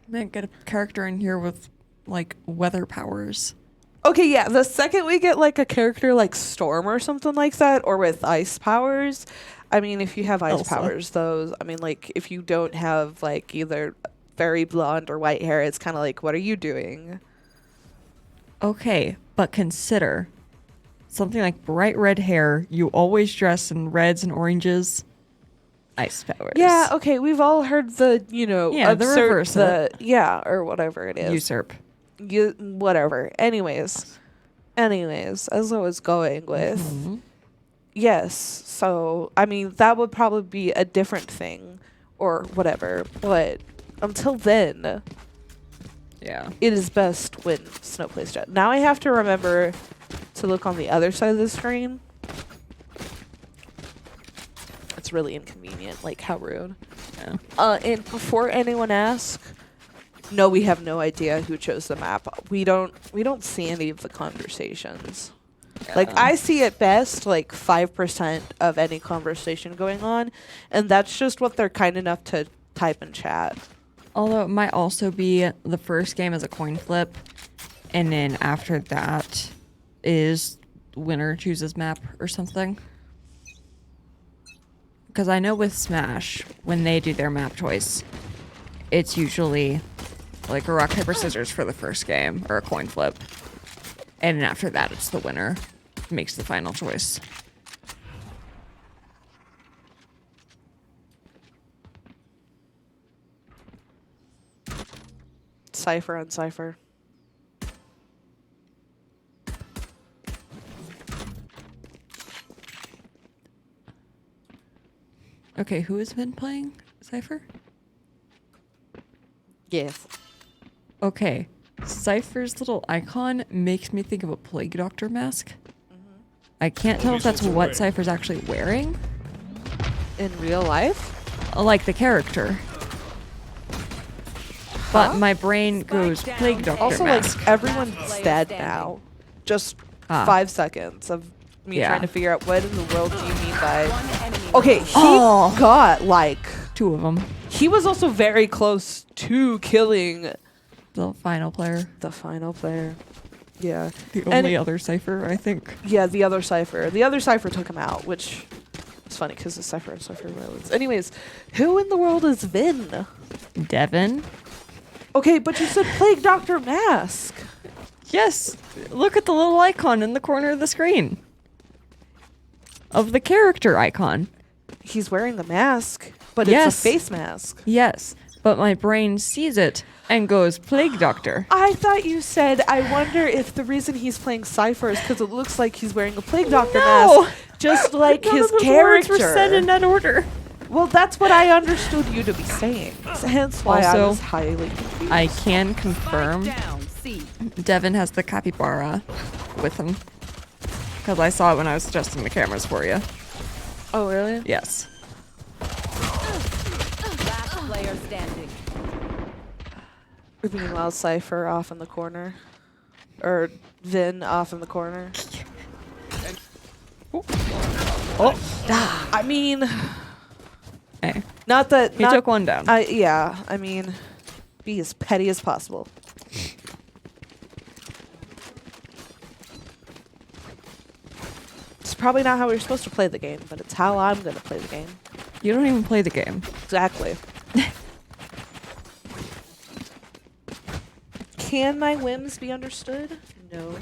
Man, get a character in here with, like, weather powers. Okay, yeah, the second we get, like, a character like Storm or something like that, or with ice powers, I mean, if you have ice Elsa. powers, those, I mean, like, if you don't have, like, either very blonde or white hair, it's kind of like, what are you doing? Okay, but consider something like bright red hair, you always dress in reds and oranges, ice powers. Yeah, okay, we've all heard the, Yeah, the reverse of it. or whatever it is. Usurp. Whatever. Anyways, as I was going with, Mm-hmm. yes, so, I mean, that would probably be a different thing or whatever, but until then, Yeah. it is best when Snow plays Jet. Now I have to remember to look on the other side of the screen. It's really inconvenient, like, how rude. Yeah. And before anyone asks, no, we have no idea who chose the map. We don't see any of the conversations. Like, I see at best, like, 5% of any conversation going on, and that's just what they're kind enough to type in chat. Although it might also be the first game as a coin flip, and then after that is winner chooses map or something. Because I know with Smash, when they do their map choice, it's usually like a rock, paper, scissors for the first game, or a coin flip. And then after that, it's the winner makes the final choice. Cypher and Cypher. Okay, who has been playing Cypher? Yes. Okay, Cypher's little icon makes me think of a Plague Doctor mask. I can't tell if that's what Cypher's actually wearing. In real life? Like the character. But my brain goes Spike Plague down. Doctor Also, mask. like, everyone's Last player dead standing. now. Just Ah. 5 seconds of me Yeah. trying to figure out what in the world do you mean by... One enemy Okay, remaining. he Oh. got, like... Two of them. He was also very close to killing The final player. the final player. Yeah. The And only it- other Cypher, I think. Yeah, the other Cypher. The other Cypher took him out, which is funny because the Cypher and Cypher violence. Anyways, who in the world is Vin? Devin? Okay, but you said Plague Doctor Mask. Yes! Look at the little icon in the corner of the screen. Of the character icon. He's wearing a mask, but Yes. it's a face mask. Yes, but my brain sees it and goes Plague Doctor. I thought you said, I wonder if the reason he's playing Cypher is because it looks like he's wearing a Plague Doctor No! mask, just like None his of those character. words were said in that order. Well, that's what I understood you to be saying. Hence why I Also, was highly confused. I can confirm Down. C. Devin has the capybara with him. Because I saw it when I was adjusting the cameras for you. Oh, really? Yes. Last player standing. Meanwhile, Cypher off in the corner. Or Vin off in the corner. Oh, I mean, hey. not that... He not, took one down. Yeah, I mean, be as petty as possible. It's probably not how we're supposed to play the game, but it's how I'm going to play the game. You don't even play the game. Exactly. Can my whims be understood? No.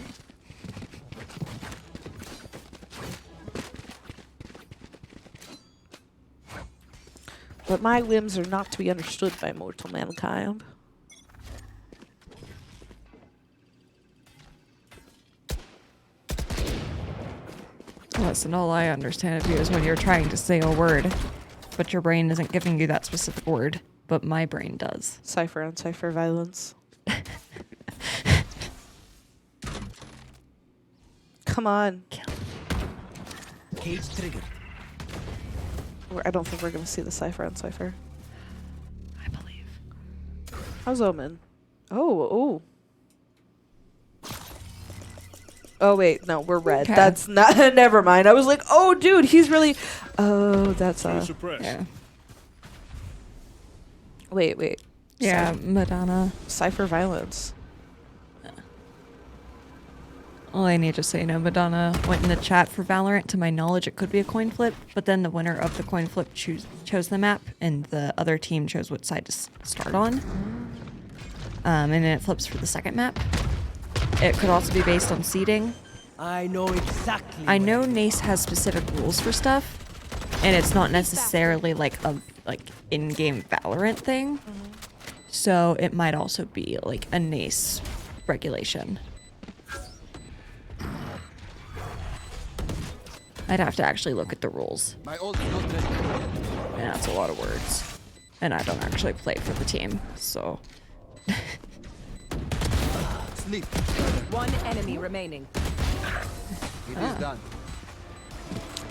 But my whims are not to be understood by mortal mankind. Listen, all I understand of you is when you're trying to say a word, but your brain isn't giving you that specific word, but my brain does. Cypher on Cypher violence. Come on. Cage triggered. I don't think we're going to see the Cypher on Cypher. I believe. How's Omen? Oh. Oh, wait. No, we're red. Okay. That's not... Never mind. I was like, oh, dude, he's really... Oh, that's... Suppress. Yeah. Wait. Yeah, Madonna. Cypher violence. All I need to say, no, Madonna went in the chat for Valorant. To my knowledge, it could be a coin flip, but then the winner of the coin flip chose the map, and the other team chose what side to start on. And then it flips for the second map. It could also be based on seeding. I know exactly. I know NACE has specific rules for stuff, and it's not necessarily like a in-game Valorant thing. So it might also be like a NACE regulation. I'd have to actually look at the rules. My ult is not ready. And that's a lot of words. And I don't actually play for the team, so. Sleep. One enemy remaining. It is done.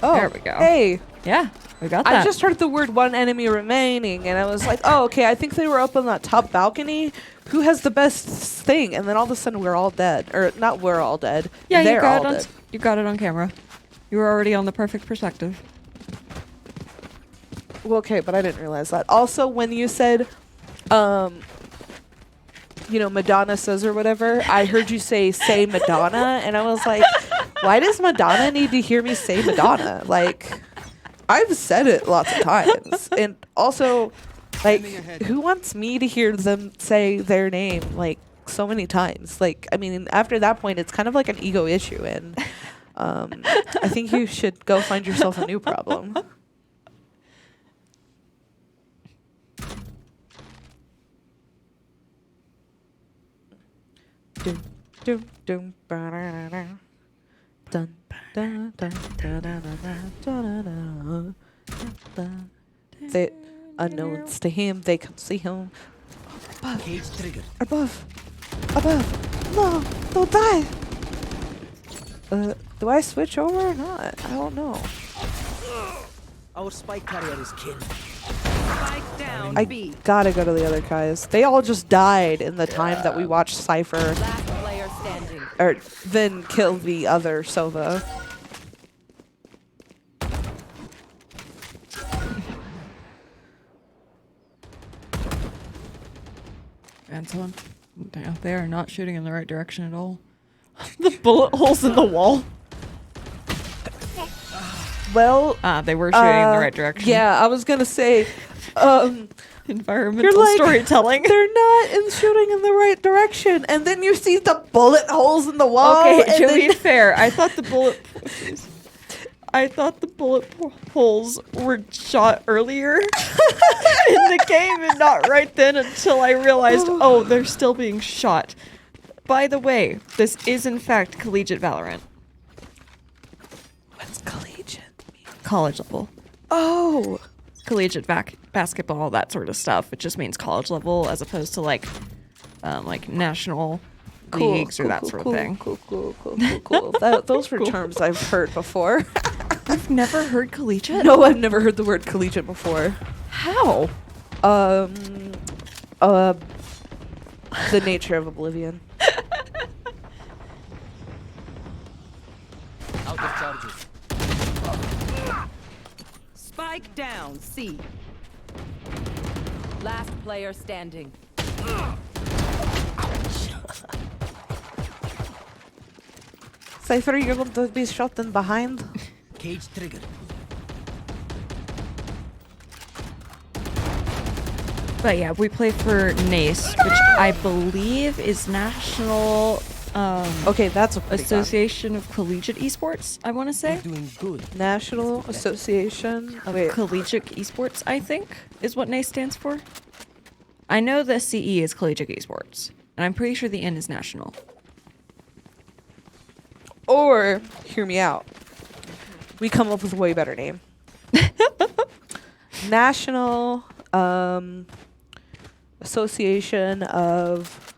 Oh, There we go. Hey, Yeah, we got that. I just heard the word one enemy remaining, and I was like, oh, okay, I think they were up on that top balcony. Who has the best thing? And then all of a sudden, we're all dead. Or, not we're all dead. Yeah, they're you got all it on. dead. You got it on camera. You were already on the perfect perspective. Well, okay, but I didn't realize that. Also, when you said, Madonna says or whatever, I heard you say Madonna, and I was like, why does Madonna need to hear me say Madonna? Like, I've said it lots of times. And also, like, who wants me to hear them say their name, like, so many times? Like, I mean, after that point, it's kind of like an ego issue, and I think you should go find yourself a new problem. Doom, doom, doom, ba-da-da-da. Dun, dun, dun, da-da-da-da, da-da-da, dun. They unknowns to him, they can see him. Cage triggered. Above! Above! No! Don't die! Do I switch over or not? I don't know. Our spike carrier is killed. Spike down I B. gotta go to the other guys. They all just died in the time that we watched Cypher, Last player standing. or then kill the other Sova. And someone. Damn, they are not shooting in the right direction at all. The bullet holes in the wall. Well, They were shooting in the right direction. yeah, I was gonna say, Environmental You're like- storytelling. they're not shooting in the right direction, and then you see the bullet holes in the wall. Okay, and to then- be fair, I thought the bullet holes were shot earlier in the game and not right then until I realized, oh, they're still being shot. By the way, this is in fact collegiate Valorant. What's collegiate? College level. Oh, Collegiate basketball, that sort of stuff. It just means college level as opposed to like national cool, leagues or that sort of thing. Cool. Those were terms I've heard before. I've never heard collegiate. No, I've never heard the word collegiate before. How? The nature of oblivion. Out of charges. Spike down C. Last player standing. Cypher, you're going to be shot in behind. Cage triggered. But yeah, we play for NACE, which I believe is National Okay, that's a pretty Association of Collegiate Esports, I want to say. We're doing good. gun. National Association. Of Wait, Collegiate Esports, I think, is what NACE stands for. I know the CE is Collegiate Esports, and I'm pretty sure the N is National. or hear me out. We come up with a way better name. National Association of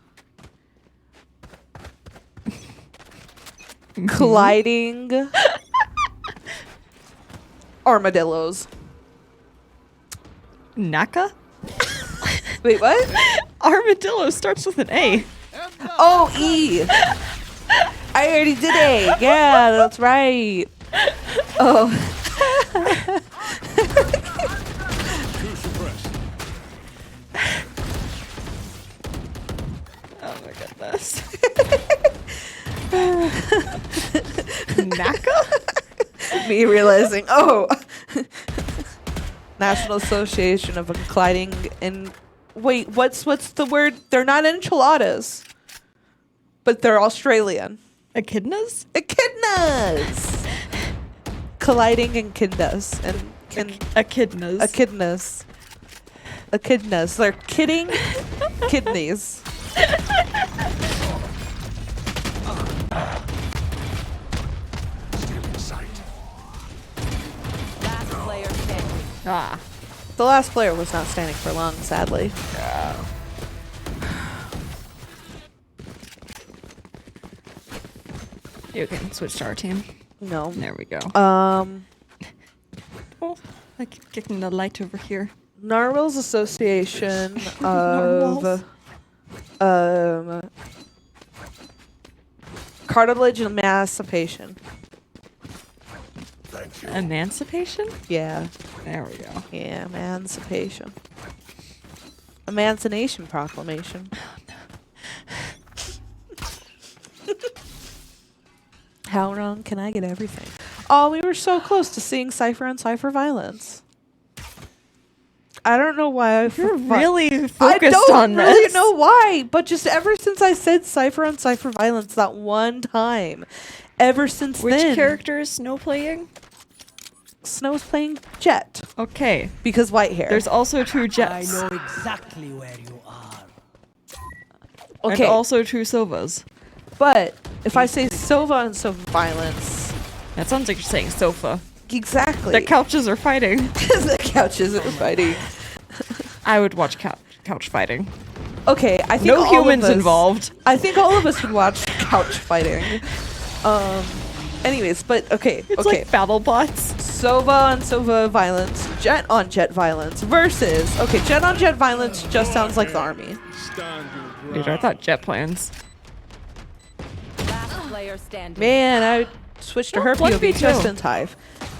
Colliding Armadillos. NACA? Wait, what? Armadillo starts with an A. Oh, E. I already did A. Yeah, that's right. Oh. Two suppressed. Oh my goodness. NACA? Me realizing, oh. National Association of Colliding in. Wait, what's the word? They're not enchiladas, but they're Australian. Echidnas? Echidnas. Colliding echidnas and Echidnas. echidnas. Echidnas. They're kidding kidneys. Still in sight. Last player standing. Ah. The last player was not standing for long, sadly. You can switch to our team. No. There we go. Um, Oh, I keep getting the light over here. Narwhals Association Narwhals. of Cartilage Emancipation. Thank you. Emancipation? Yeah, There we go. yeah, emancipation. Emancipation Proclamation. How wrong can I get everything? Oh, we were so close to seeing Cypher on Cypher Violence. I don't know why You're fu- really I focused don't on really this. know why, but just ever since I said Cypher on Cypher Violence that one time, ever since Which then, character is Snow playing? Snow's playing Jet Okay. because white hair. There's also two I Jets. know exactly where you are. And okay. also two Sovas. But if I say Sova and Sova violence, That sounds like you're saying sofa. exactly. The couches are fighting. The couches are fighting. I would watch couch fighting. Okay, I think No all of humans us- involved. I think all of us would watch couch fighting. Anyways, but okay, It's okay. like battle bots. Sova on Sova violence, Jet on Jet violence versus Jet on Jet violence just sounds like the army. Stand your Dude, I ground. thought jet plans. Last player standing. Man, I switched to her Well, POV 1v2. just in time.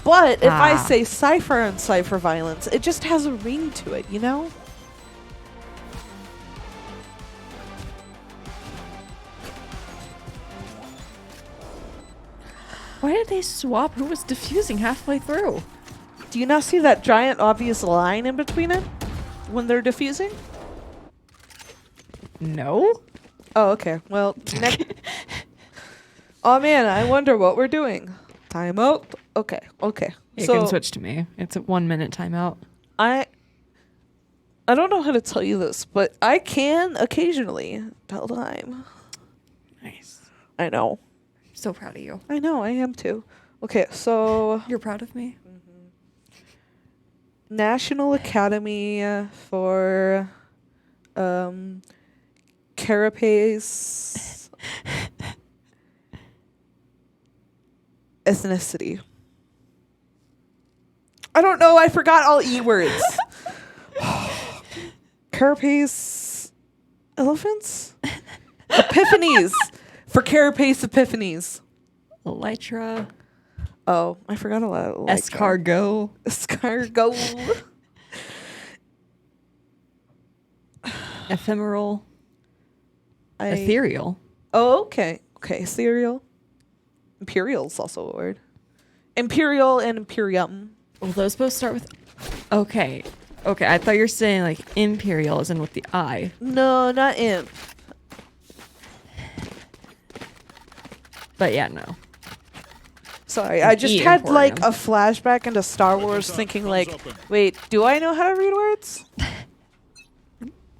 But if I Ah. say Cypher on Cypher violence, it just has a ring to it, you know? Why did they swap who was diffusing halfway through? Do you not see that giant obvious line in between it when they're diffusing? No? Oh, okay. Well, oh man, I wonder what we're doing. Timeout. Okay, okay. You so can switch to me. It's a 1 minute timeout. I don't know how to tell you this, but I can occasionally tell time. Nice. I know. So proud of you. I know, I am too. Okay, so You're proud of me? National Academy for Carapace ethnicity. I don't know, I forgot all E words. Carapace elephants? Epiphanies. For Carapace epiphanies. Elytra. Oh, I forgot a lot. Escargot. Escargot. Ephemeral. Ethereal. Oh, okay. Okay, cereal. Imperial's also a word. Imperial and Imperium. Well, those both start with... Okay. Okay, I thought you were saying like imperial as in with the I. No, not imp. But yeah, no. Sorry, I just E had like a Emporium. flashback into Star Wars thinking like, wait, do I know how to read words?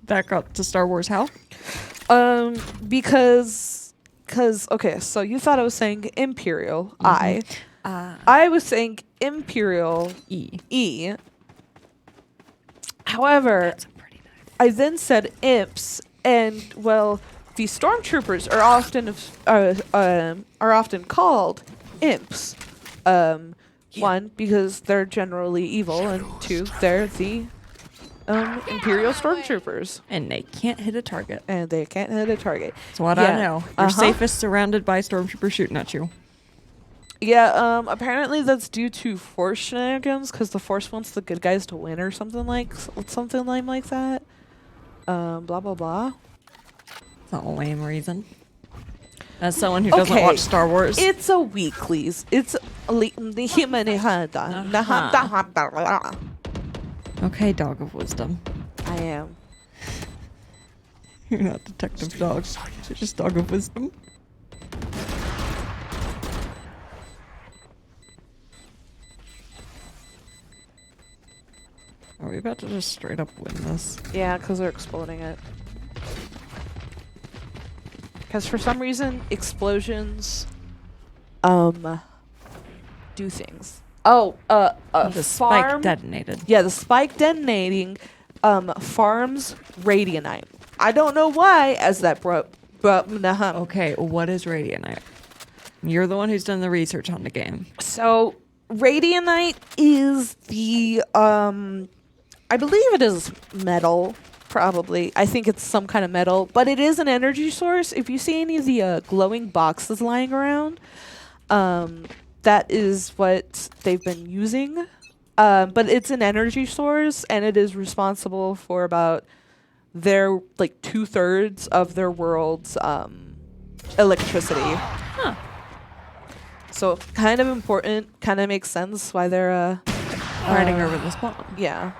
Back up to Star Wars how? Because okay, so you thought I was saying Imperial, I was saying Imperial E. E. However, That's pretty nice. I then said imps, and well, the stormtroopers are often called imps. One, because they're generally evil, and two, they're the Imperial stormtroopers, And they can't hit a target. and they can't hit a target. That's what Yeah. I know. You're Uh-huh. safest surrounded by stormtroopers shooting at you. Yeah, apparently that's due to Force shenanigans, because the Force wants the good guys to win or something like that. Blah blah blah. It's not a lame reason. As someone who doesn't watch Star Wars. It's a weeklies. It's the human. Okay, dog of wisdom. I am. You're not detective dog. You're just dog of wisdom. Are we about to just straight up win this? Yeah, because they're exploding it. Because for some reason, explosions, do things. Oh, The spike farm. detonated. Yeah, the spike detonating, farms radionite. I don't know why, as that Okay, what is radionite? You're the one who's done the research on the game. So radionite is the I believe it is metal, probably. I think it's some kind of metal, but it is an energy source. If you see any of the glowing boxes lying around, that is what they've been using. But it's an energy source, and it is responsible for about their like 2/3 of their world's electricity. So kind of important, kind of makes sense why they're Fighting over this bomb. yeah.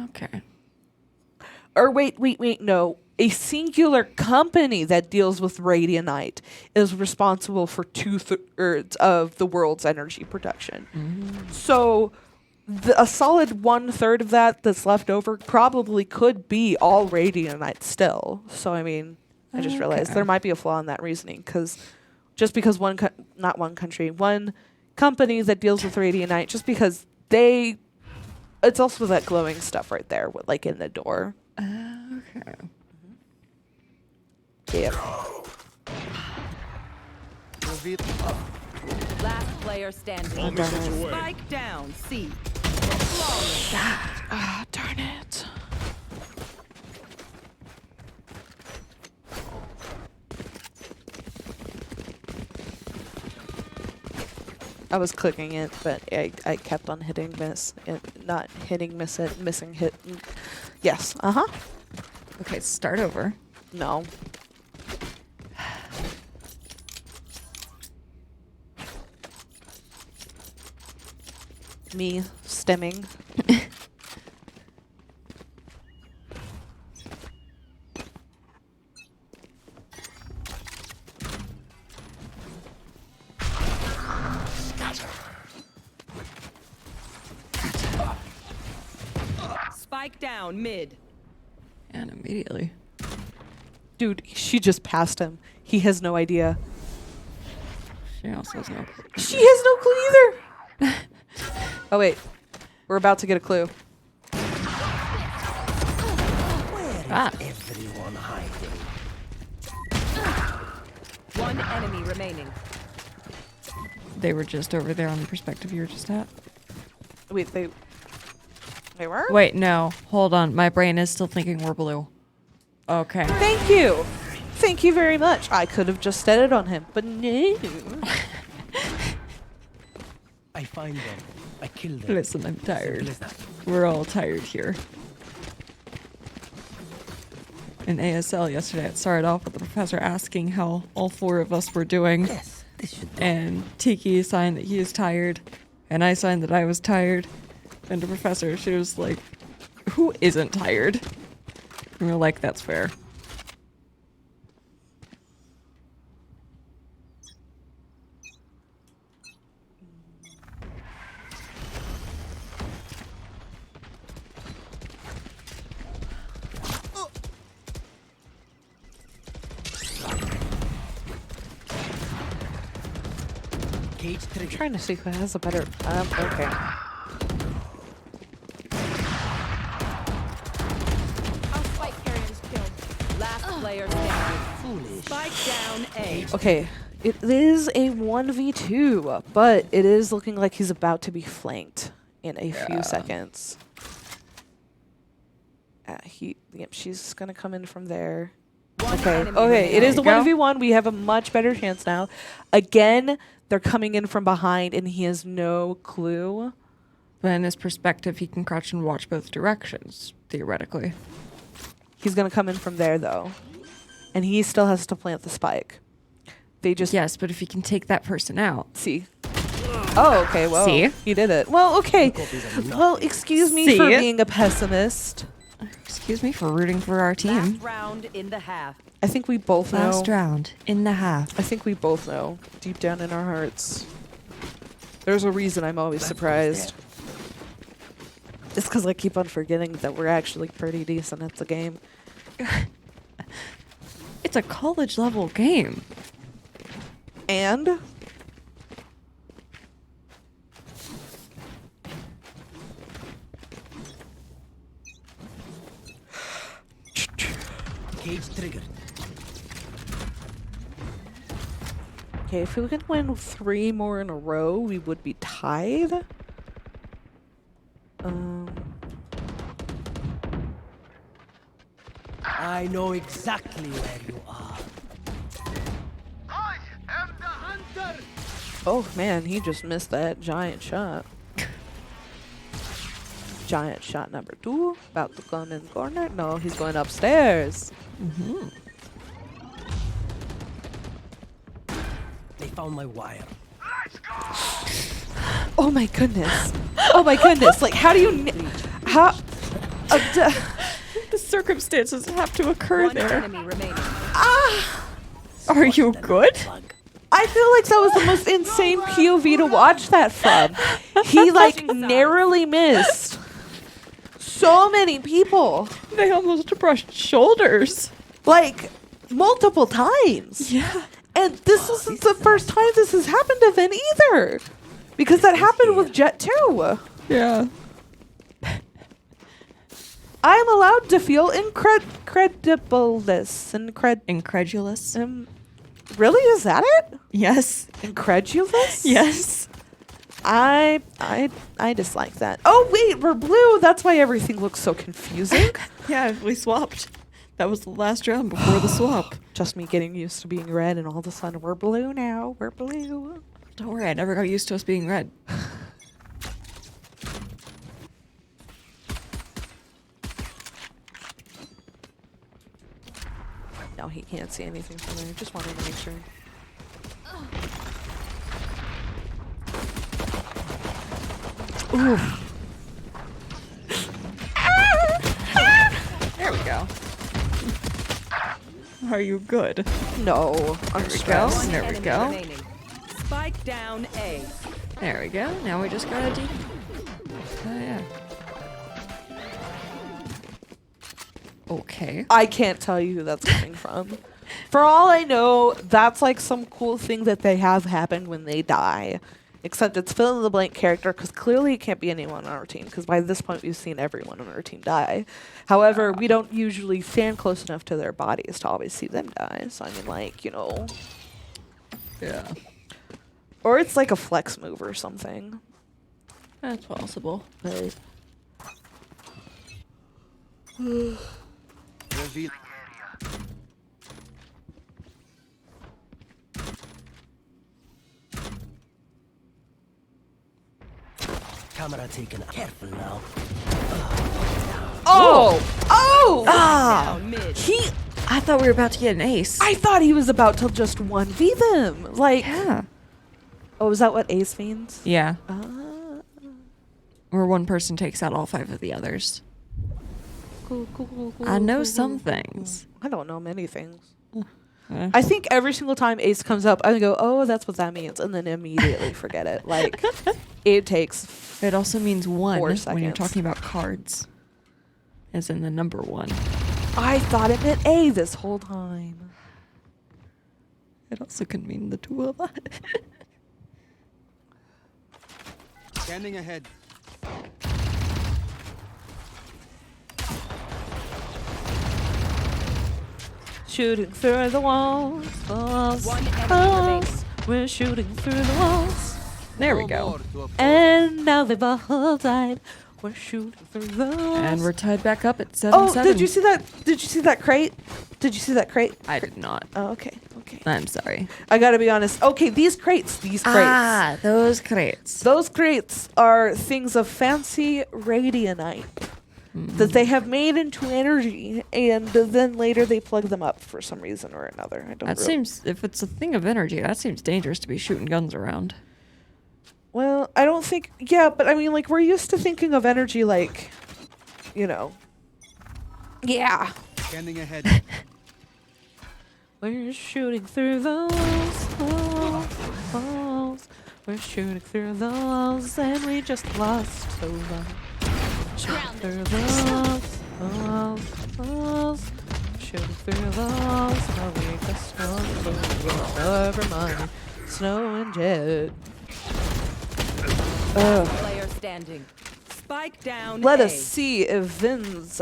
Okay. Or wait, no. A singular company that deals with radionite is responsible for 2/3 of the world's energy production. So a solid 1/3 of that that's left over probably could be all radionite still. So I mean, I just realized Okay. there might be a flaw in that reasoning because just because one company that deals with Radiant, just because it's also that glowing stuff right there, like in the door. Okay. Yep. Reveal. Last player All standing. missiles away. Spike down. C. Ah, darn it. I was clicking it, but I kept on hitting miss. Not hitting miss it, missing hit. Yes. Uh-huh. Okay, start over. No. Me stemming. Spike down. Mid. And immediately. Dude, she just passed him. He has no idea. She also has no clue. She has no clue either. Oh, wait. We're about to get a clue. Ah. Everyone hiding. One enemy remaining. They were just over there on the perspective you were just at. Wait, they were? Wait, no. Hold on. My brain is still thinking we're blue. Okay. Thank you. Thank you very much. I could have just said it on him, but no. I find them. I kill them. Listen, I'm tired. Simple as that. We're all tired here. In ASL yesterday, it started off with the professor asking how all four of us were doing. Yes, this should do. And Tiki signed that he is tired. And I signed that I was tired. And the professor, she was like, who isn't tired? And we were like, that's fair. Cage I'm trigger. trying to see who has a better. Okay. Last player standing. Foolish. Spike down. A. Okay. It is a 1v2, but it is looking like he's about to be flanked in a few seconds. Yep, she's gonna come in from there. One Okay. enemy Okay. It is a There you go. 1v1. We have a much better chance now. Again, they're coming in from behind, and he has no clue. But in his perspective, he can crouch and watch both directions, theoretically. He's gonna come in from there though, and he still has to plant the spike. They just Yes, but if he can take that person out. see. Oh, okay. Well, See? he did it. Well, okay. Well, excuse me for See? being a pessimist. Excuse me for rooting for our team. Last round in the half. I think we both know. Last round in the half. I think we both know deep down in our hearts. There's a reason I'm always surprised. It's because I keep on forgetting that we're actually pretty decent at the game. It's a college level game. And Cage triggered. okay, if we can win 3 more in a row, we would be tied. I know exactly where you are. Oh man, he just missed that giant shot. Giant shot number 2. About to come in corner. No, he's going upstairs. They found my wire. Oh my goodness. Oh my goodness. Like, how do you... how... The circumstances have to occur One there. enemy remaining. Are you good? I feel like that was the most insane POV to watch that from. He, like, narrowly missed so many people. They almost brushed shoulders. Like, multiple times. Yeah. And this isn't the first time this has happened to Vin either. Because that happened with Jet too. Yeah. I'm allowed to feel incredibleness. Incredulous. Really? Is that it? Yes. Incredulous? Yes. I dislike that. Oh wait, we're blue. That's why everything looks so confusing. Yeah, we swapped. That was the last round before the swap. Just me getting used to being red, and all of a sudden we're blue now. We're blue. Don't worry, I never got used to us being red. No, he can't see anything from there. Just wanted to make sure. Ooh. There we go. Are you good? No, I'm There we go. stressed. One There we enemy go. remaining. Spike down A. There we go. Now we just gotta do. Oh yeah. Okay. I can't tell you who that's coming from. For all I know, that's like some cool thing that they have happen when they die. Except it's fill in the blank character, because clearly it can't be anyone on our team, because by this point we've seen everyone on our team die. However, we don't usually stand close enough to their bodies to always see them die. So I mean, like, you know. Yeah. Or it's like a flex move or something. That's possible. But Reveal. Camera taken. Careful now. oh! Down mid. He I thought we were about to get an ace. I thought he was about to just 1v them. Like, Yeah. oh, is that what ace means? Yeah. Ah. Where one person takes out all 5 of the others. Cool. I know some things. I don't know many things. Eh. I think every single time ace comes up, I go, oh, that's what that means, and then immediately forget it. Like, it takes. It also means 1 4 when you're seconds. talking about cards. As in the number 1. I thought it meant A this whole time. It also could mean the 2 of us. Scanning ahead. Shooting through the walls. One enemy remaining. We're shooting through the walls. There we No go. more to oppose. And now they've all died. We're shooting through the walls. And we're tied back up at 7-7. Oh, did you see that? Did you see that crate? Did you see that crate? I did not. Oh, okay. I'm sorry. I gotta be honest. Okay, these crates. Those crates. Those crates are things of fancy radionite that they have made into energy, and then later they plug them up for some reason or another. I don't. That seems, if it's a thing of energy, that seems dangerous to be shooting guns around. Well, I don't think. Yeah, but I mean, like, we're used to thinking of energy like, you know. Yeah. Scanning ahead. We're shooting through those walls. We're shooting through the walls, and we just lost so long. Shooting through the walls. Shooting through the walls, and we just lost so long. Never mind. Snow and jet. Player standing. Spike down Let A. us see if Vin's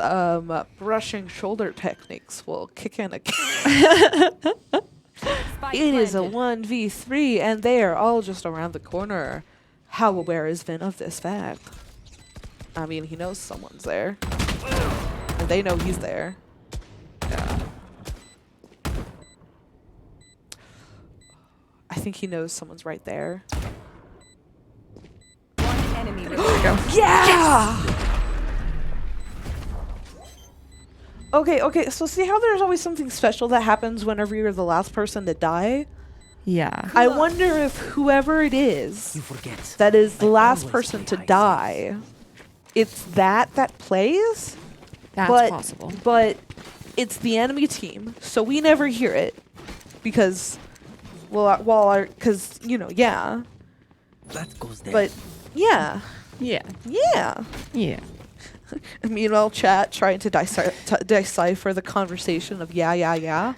brushing shoulder techniques will kick in again. Spike It is a planted. 1v3, and they are all just around the corner. How aware is Vin of this fact? I mean, he knows someone's there. And they know he's there. Yeah. I think he knows someone's right there. One enemy remaining. Yeah! Okay, so see how there's always something special that happens whenever you're the last person to die? Yeah. I wonder if whoever it is You forget. that is the I last always person to play high die, it's that plays? That's but, possible. But it's the enemy team, so we never hear it because, because yeah. That goes there. But yeah, Yeah. yeah. Yeah. Meanwhile, chat trying to decipher the conversation of yeah.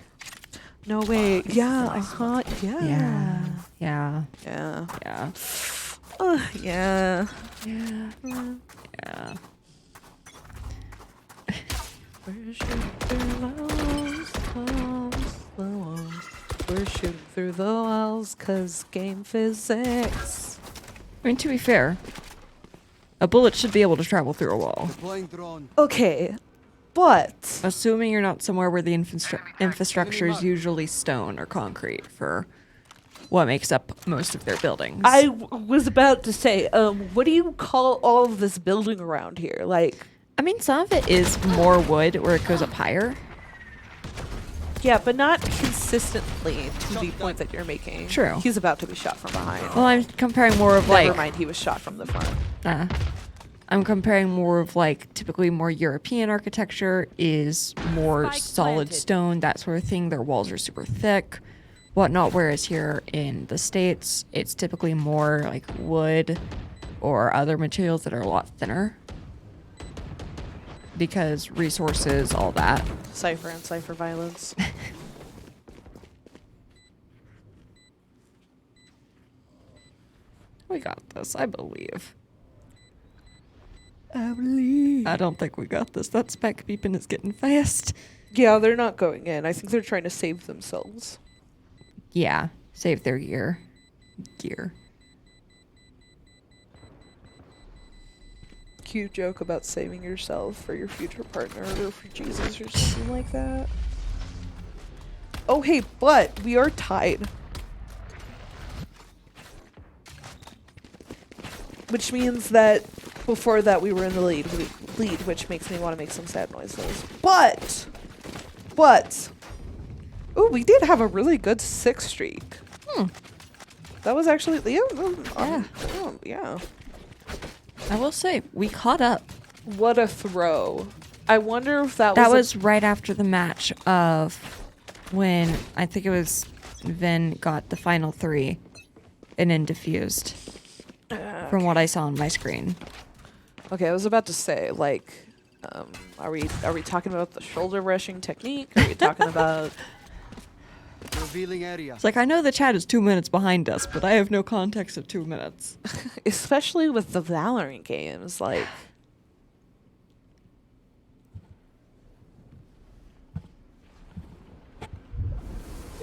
No way. Yeah. Uh-huh. Yeah. Yeah. Yeah. Yeah. Yeah. Yeah. Yeah. We're shooting through the walls 'cause game physics. I mean, to be fair, a bullet should be able to travel through a wall. Deploying drone. Okay, but Assuming you're not somewhere where the infrastructure is usually stone or concrete for what makes up most of their buildings. I was about to say, what do you call all of this building around here? Like, I mean, some of it is more wood where it goes up higher. yeah, but not consistently to the point that you're making. True. He's about to be shot from behind. Well, I'm comparing more of Never like... mind, he was shot from the front. I'm comparing more of like typically more European architecture is more Spike solid planted. stone, that sort of thing. Their walls are super thick, whatnot. Whereas here in the States, it's typically more like wood or other materials that are a lot thinner because resources, all that. Cypher and Cypher violence. We got this, I believe. I believe. I don't think we got this. That spec beeping is getting fast. Yeah, they're not going in. I think they're trying to save themselves. Yeah, save their gear. Cute joke about saving yourself for your future partner or for Jesus or something like that. Oh, hey, but we are tied. Which means that before that we were in the lead, which makes me want to make some sad noises. But, ooh, we did have a really good 6 streak. That was actually, yeah. I will say, we caught up. What a throw. I wonder if that Was right after the match of when I think it was Vin got the final 3 and then diffused. From what I saw on my screen. Okay, I was about to say, like, are we talking about the shoulder rushing technique? Are we talking about Revealing area. It's like, I know the chat is 2 minutes behind us, but I have no context of 2 minutes. especially with the Valorant games, like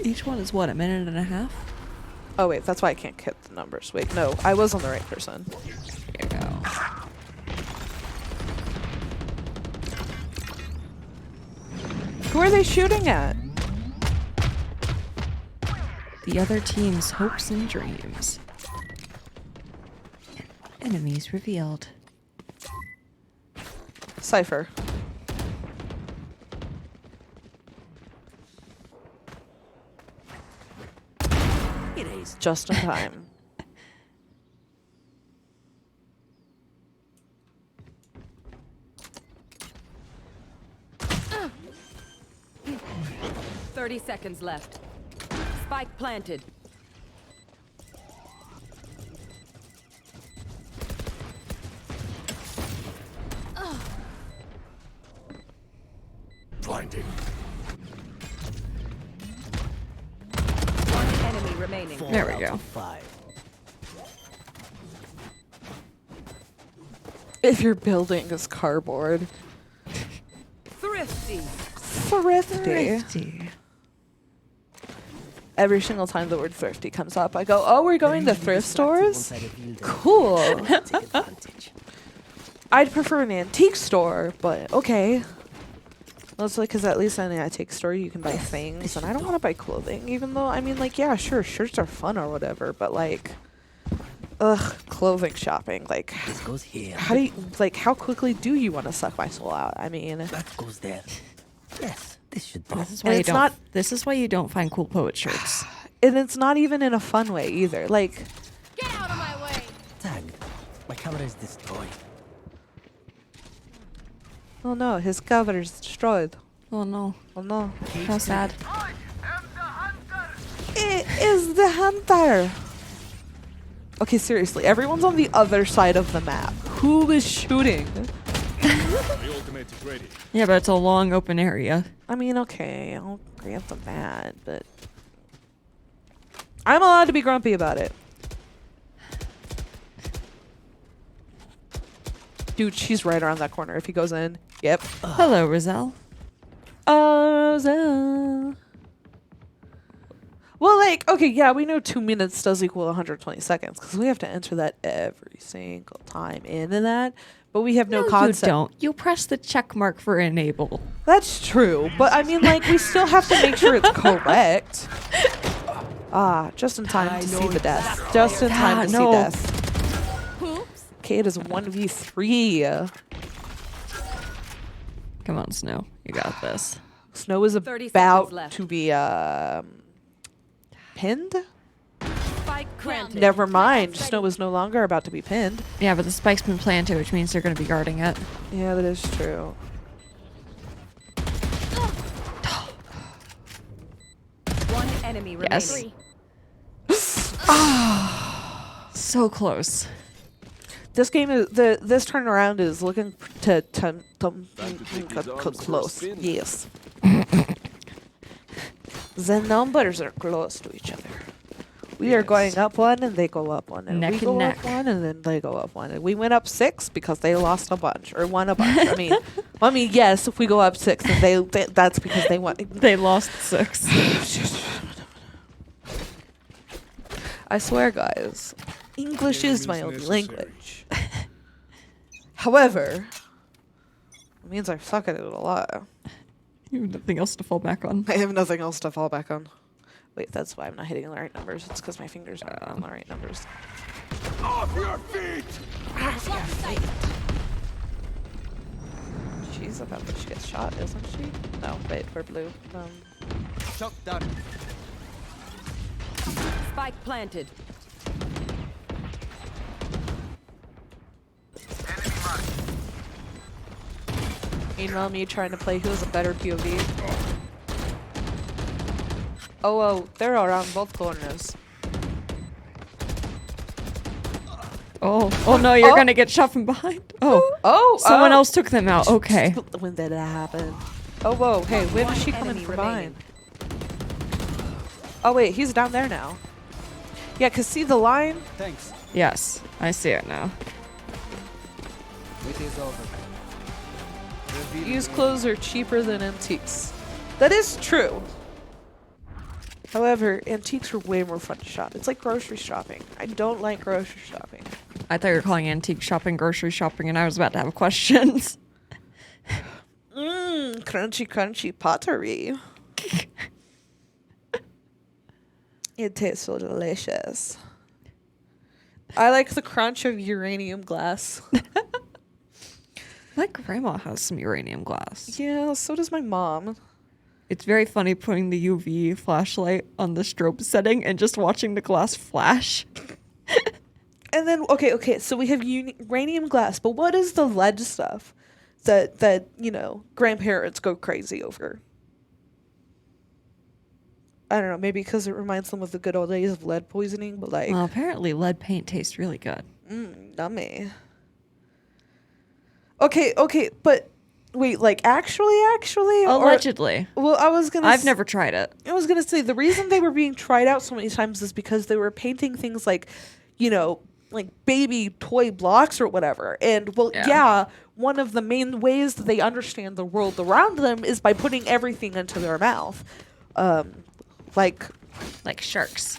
Each one is what, a minute and a half? oh wait, that's why I can't hit the numbers. Wait, no, I was on the right person. There you go. Who are they shooting at? The other team's hopes and dreams. Enemies revealed. Cypher. It is. Just in time. Ugh. 30 seconds left. Spike planted. Blinding. One enemy remaining. There we go. 5. If your building is cardboard. Thrifty. Thrifty. Every single time the word thrifty comes up, I go, oh, we're going to thrift stores? Cool. Take advantage. I'd prefer an antique store, but okay. Mostly because at least in an antique store you can buy things, and I don't want to buy clothing, even though, I mean, like, yeah, sure, shirts are fun or whatever, but, like, ugh, clothing shopping, like, This goes here. how do you, like, how quickly do you want to suck my soul out? I mean, That goes there. Yes, this should do. This is And why you it's don't. not- This is why you don't find cool poet shirts. and it's not even in a fun way either. Like, Get out of my way! Tagged. My camera is destroyed. oh no, his cover is destroyed. Oh no! Oh no. How sad. It is the hunter. Okay, seriously, everyone's on the other side of the map. Who is shooting? My ultimate is ready. Yeah, but it's a long open area. I mean, okay, I'll grant them that, but I'm allowed to be grumpy about it. Dude, she's right around that corner if he goes in. Yep. Hello, Rizal. Well, like, okay, yeah, we know 2 minutes does equal 120 seconds because we have to enter that every single time into that, but we have no concept. You don't. You press the check mark for enable. That's true, but I mean, like, we still have to make sure it's correct. Just in time to see the death. Just in time to see death. Oops. Okay, it is 1v3. Come on, Snow. You got this. Snow is 30 about seconds left. to be pinned. Spike planted. Never mind. Snow is no longer about to be pinned. Yeah, but the spike's been planted, which means they're going to be guarding it. Yeah, that is true. One enemy Yes. remaining. So close. This game is this turnaround is looking to close. Yes. The numbers are close to each other. We are going up one and they go up one, and Neck we and go neck. up one and then they go up one, and we went up 6 because they lost a bunch or won a bunch. I mean, yes, if we go up 6, then they that's because they won. They lost 6. I swear, guys, English Game is my is only necessary. language. However, it means I suck at it a lot. You have nothing else to fall back on. I have nothing else to fall back on. Wait, that's why I'm not hitting the right numbers. It's because my fingers aren't on the right numbers. Off your feet! She's about to get shot, isn't she? No, wait, we're blue. Shock dart. Spike planted. Meanwhile, me trying to play who's a better POV. Oh, they're around both corners. Oh no, you're Oh. going to get shot from behind. Oh, Oh, someone else took them out. Okay. When did that happen? Oh, whoa, hey, when is she coming enemy from remaining. behind? Oh, wait, he's down there now. Yeah, because see the line? Thanks. Yes, I see it now. It is over. Revealing Used area. clothes are cheaper than antiques. That is true. However, antiques are way more fun to shop. It's like grocery shopping. I don't like grocery shopping. I thought you were calling antique shopping grocery shopping, and I was about to have questions. Crunchy, crunchy pottery. It tastes so delicious. I like the crunch of uranium glass. My grandma has some uranium glass. Yeah, so does my mom. It's very funny putting the UV flashlight on the strobe setting and just watching the glass flash. And then, okay, so we have uranium glass, but what is the lead stuff that grandparents go crazy over? I don't know, maybe because it reminds them of the good old days of lead poisoning, but like, Well, apparently lead paint tastes really good. yummy. Okay, but wait, like actually? Or- Allegedly. well, I've never tried it. I was gonna say the reason they were being tried out so many times is because they were painting things like, like baby toy blocks or whatever. And yeah, one of the main ways that they understand the world around them is by putting everything into their mouth. Like sharks.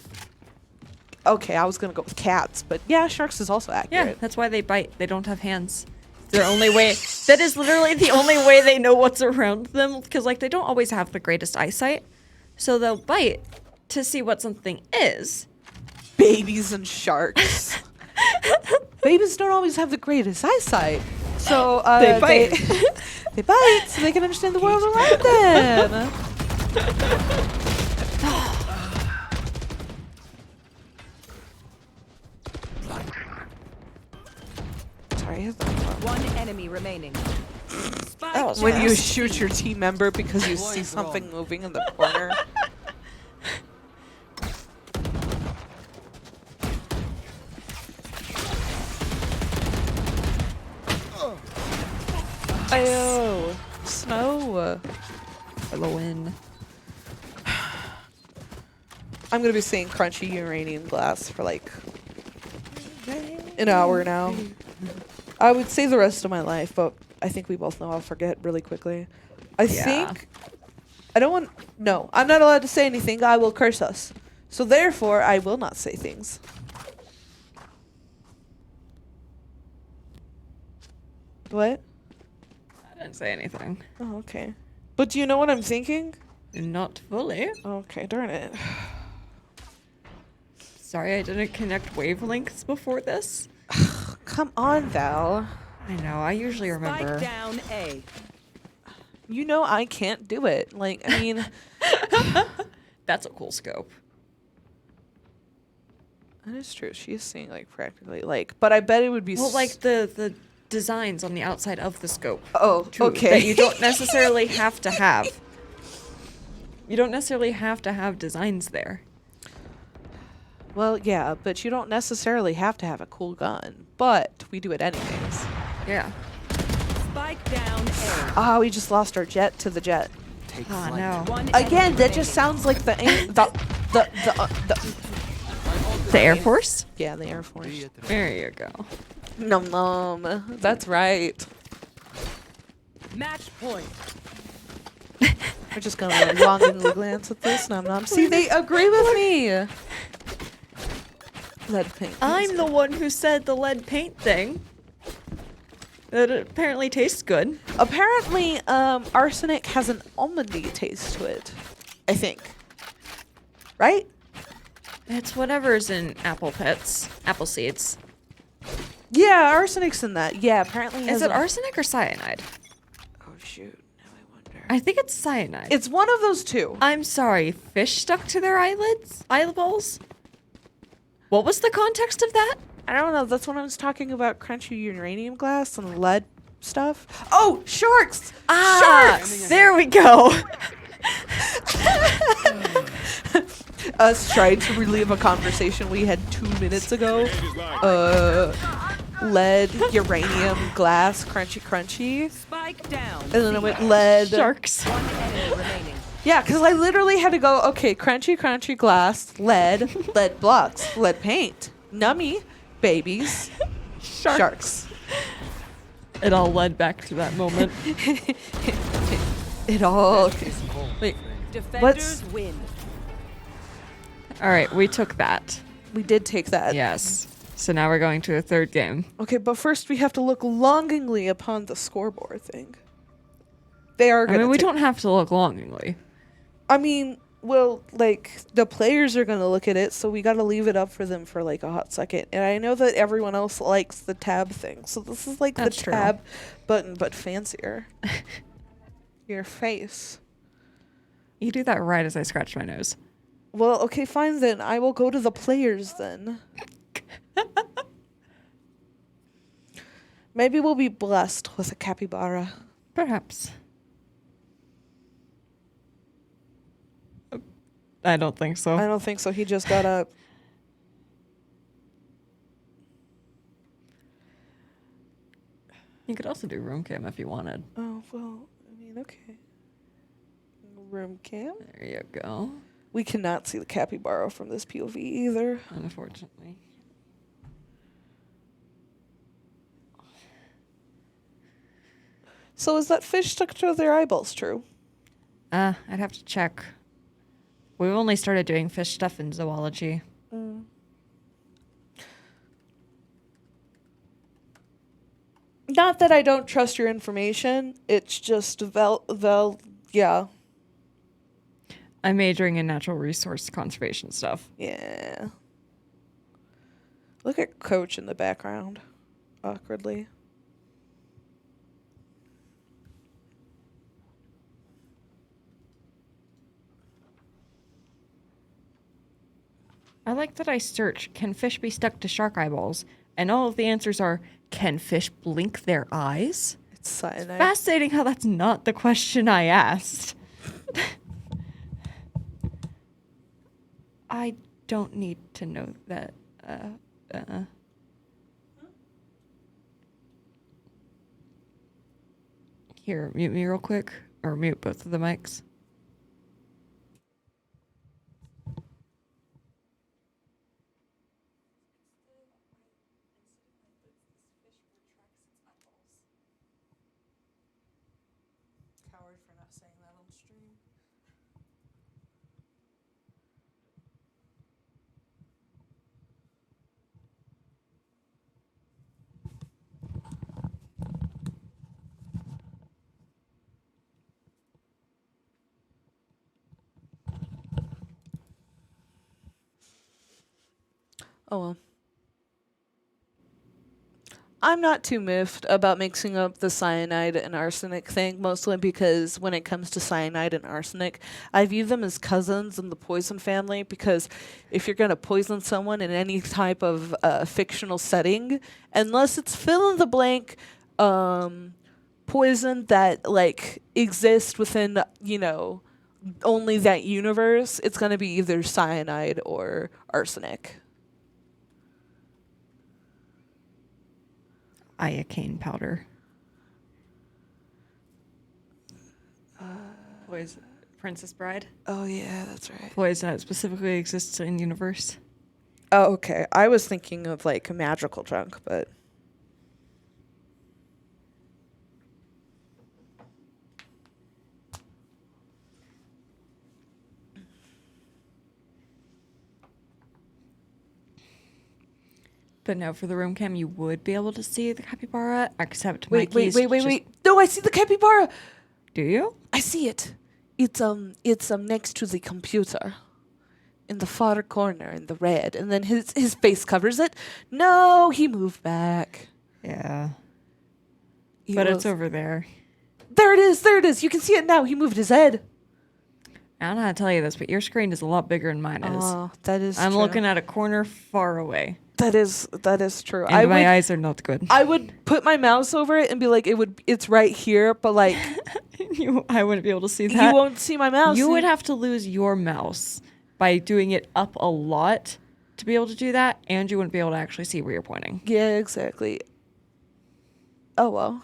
Okay, I was gonna go with cats, but yeah, sharks is also Yeah, accurate. that's why they bite. They don't have hands. Their only way. That is literally the only way they know what's around them. Because they don't always have the greatest eyesight, so they'll bite to see what something is. Babies and sharks. Babies don't always have the greatest eyesight, so They bite. They bite so they can understand the world around them. Sorry, I hit that one. One enemy remaining. Spike When you down. shoot your team member because you see something moving in the corner. Ayo. Snow. For the win. I'm gonna be saying crunchy uranium glass for like an hour now. I would say the rest of my life, but I think we both know I'll forget really quickly. I think I don't want. No, I'm not allowed to say anything. I will curse us. So therefore, I will not say things. What? I didn't say anything. Oh, okay. But do you know what I'm thinking? Not fully. Okay, darn it. Sorry I didn't connect wavelengths before this. Come on, Val. I know, I usually remember. Spike down A. You know I can't do it. Like, I mean, That's a cool scope. that is true. She is seeing like practically like, but I bet it would be Well, like the designs on the outside of the scope. oh, too, okay. That you don't necessarily have to have. You don't necessarily have to have designs there. Well, yeah, but you don't necessarily have to have a cool gun, but we do it anyways. Yeah. Spike down A. Ah, we just lost our jet to the jet. Take Oh flight. no. One Again, enemy that just remaining. sounds like the The Air Force? yeah, the Air Force. Be it There you go. Num num. That's right. Match point. We're just gonna longingly glance at this. Num num. See, they agree with me. Lead paint. I'm the one who said the lead paint thing. That it apparently tastes good. Apparently, arsenic has an almondy taste to it. I think. Right? It's whatever's in apple pits, apple seeds. Yeah, arsenic's in that. Yeah, apparently. Is it arsenic or cyanide? Oh shoot! Now I wonder. I think it's cyanide. It's one of those two. I'm sorry, fish stuck to their eyeballs? What was the context of that? I don't know. That's when I was talking about crunchy uranium glass and lead stuff. Oh, sharks! Sharks! There we go. Us trying to relive a conversation we had 2 minutes ago. Lead, uranium, glass, crunchy. Spike down. And then I went lead. Sharks. One enemy remaining. Yeah, because I literally had to go, okay, crunchy glass, lead, lead blocks, lead paint, nummy, babies, sharks. It all led back to that moment. It all. Wait, Defenders win. All right, we took that. we did take that. Yes. So now we're going to a third game. Okay, but first we have to look longingly upon the scoreboard thing. They are I gonna. mean, we don't have to look longingly. I mean, well, like the players are gonna look at it, so we gotta leave it up for them for like a hot second. And I know that everyone else likes the tab thing, so this is like That's the true. tab button, but fancier. Your face. You do that right as I scratch my nose. Well, okay, fine then. I will go to the players then. Maybe we'll be blessed with a capybara. Perhaps. I don't think so. I don't think so. He just got up. You could also do room cam if you wanted. Oh, well, I mean, okay. Room cam. There you go. We cannot see the capybara from this POV either. Unfortunately. So is that fish stuck to their eyeballs true? I'd have to check. We've only started doing fish stuff in zoology. Not that I don't trust your information. It's just yeah. I'm majoring in natural resource conservation stuff. Yeah. Look at Coach in the background. Awkwardly. I like that I search, can fish be stuck to shark eyeballs? And all of the answers are, can fish blink their eyes? It's cyanide. Fascinating how that's not the question I asked. I don't need to know that. Here, mute me real quick. Or mute both of the mics. Coward for not saying that on stream. Oh well. I'm not too miffed about mixing up the cyanide and arsenic thing, mostly because when it comes to cyanide and arsenic, I view them as cousins in the poison family, because if you're going to poison someone in any type of fictional setting, unless it's fill in the blank poison that like exists within, you know, only that universe, it's going to be either cyanide or arsenic. Iocane powder. Poison. Princess Bride. Oh yeah, that's right. Poison that specifically exists in universe. Oh, okay. I was thinking of like magical junk, but But no, for the room cam, you would be able to see the capybara, except wait. Mikey's just- No, I see the capybara. Do you? I see it. It's next to the computer, in the far corner, in the red, and then his face covers it. No, he moved back. Yeah. He But was- it's over there. There it is. There it is. You can see it now. He moved his head. I don't know how to tell you this, but your screen is a lot bigger than mine is. Oh, that is. I'm true. looking at a corner far away. That is true. And my eyes are not good. I would put my mouse over it and be like, it's right here, but like I wouldn't be able to see that. you won't see my mouse. You would have to lose your mouse by doing it up a lot to be able to do that, and you wouldn't be able to actually see where you're pointing. Yeah, exactly. Oh well.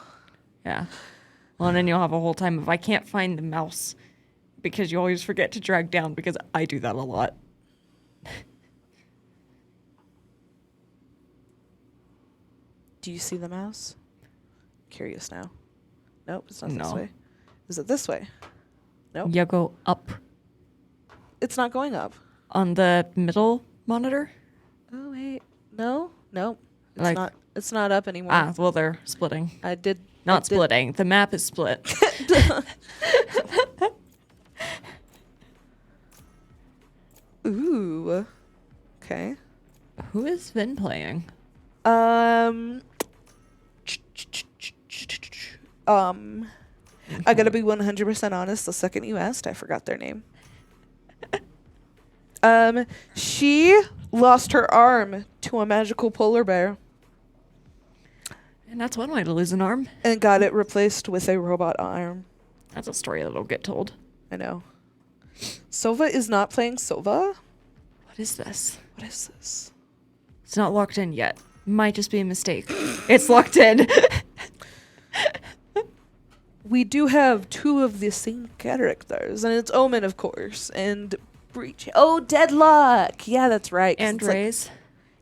Yeah. Well, and then you'll have a whole time of I can't find the mouse because you always forget to drag down, because I do that a lot. Do you see the mouse? Curious now. Nope, it's not this No. way. Is it this way? Nope. You go up It's not going up. on the middle monitor. Oh wait. No? Nope. It's Like- not it's not up anymore. Ah, well, they're splitting. I did Not splitting. The map is split. Ooh. Okay. Who has been playing? I gotta be 100% honest. The second you asked, I forgot their name. She lost her arm to a magical polar bear And that's one way to lose an arm. and got it replaced with a robot arm. That's a story that'll get told. I know. Sova is not playing Sova. What is this? What is this? It's not locked in yet. Might just be a mistake. It's locked in. We do have two of the same characters, and it's Omen, of course, and Breach. Oh, Deadlock! Yeah, that's right. 'cause And it's like- Rays.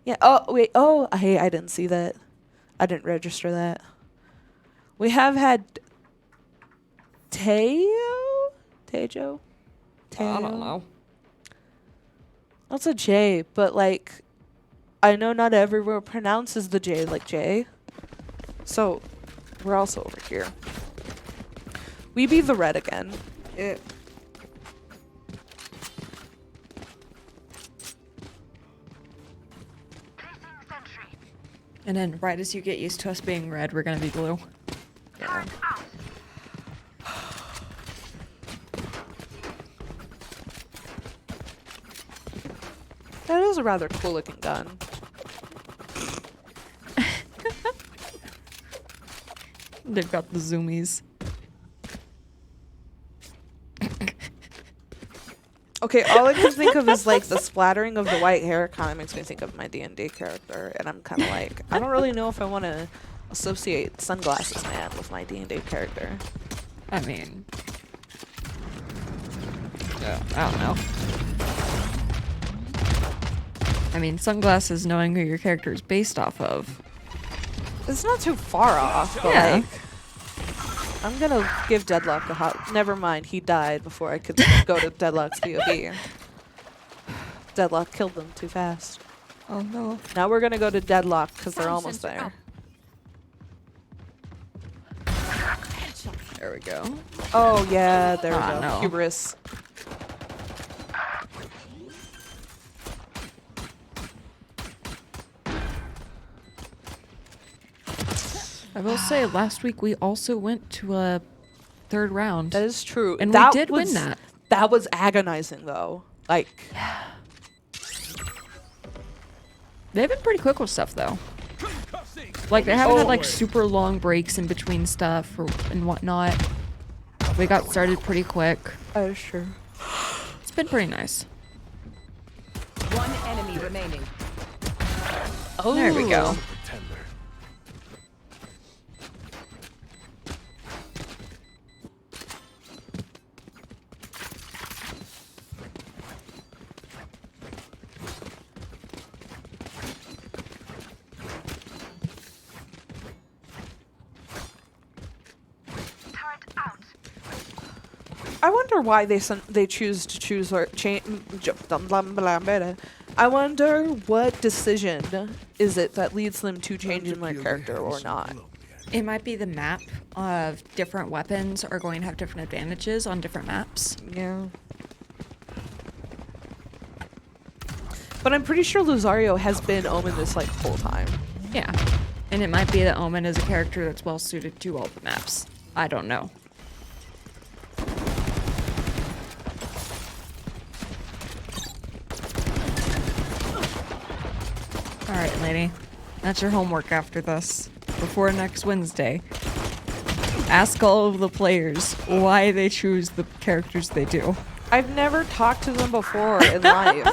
yeah. Oh, wait. Oh, hey, I didn't see that. I didn't register that. We have had Tejo? I don't know. That's a J, but like, I know not everyone pronounces the J like J. So, we're also over here. We be the red again. And then right as you get used to us being red, we're gonna be blue. Yeah. That is a rather cool looking gun. They've got the zoomies. Okay, all I can think of is like the splattering of the white hair kind of makes me think of my D&D character, and I'm kind of like, I don't really know if I want to associate Sunglasses Man with my D&D character. I mean, I don't know. I mean, sunglasses, knowing who your character is based off of. It's not too far off, but Yeah. like, I'm gonna give Deadlock a hot. Never mind, he died before I could go to Deadlock's POV. Deadlock killed them too fast. Oh no. Now we're gonna go to Deadlock because they're Sound almost sensor there. There we go. Oh yeah, there we Ah, go. no. Hubris. I will say, last week we also went to a third round. That is true. And that we did win was- that. That was agonizing though. Like, They've been pretty quick with stuff, though. Like, they haven't had, like, Oh. super long breaks in between stuff and whatnot. We got started pretty quick. oh sure. It's been pretty nice. One enemy remaining. Oh, There we go. I wonder why they choose to choose or change. I wonder what decision is it that leads them to changing my character or not. It might be the map of different weapons are going to have different advantages on different maps. Yeah. But I'm pretty sure Luzario has been Omen this like whole time. Yeah. And it might be that Omen is a character that's well suited to all the maps. I don't know. Alright, lady. That's your homework after this. Before next Wednesday. Ask all of the players why they choose the characters they do. I've never talked to them before in life.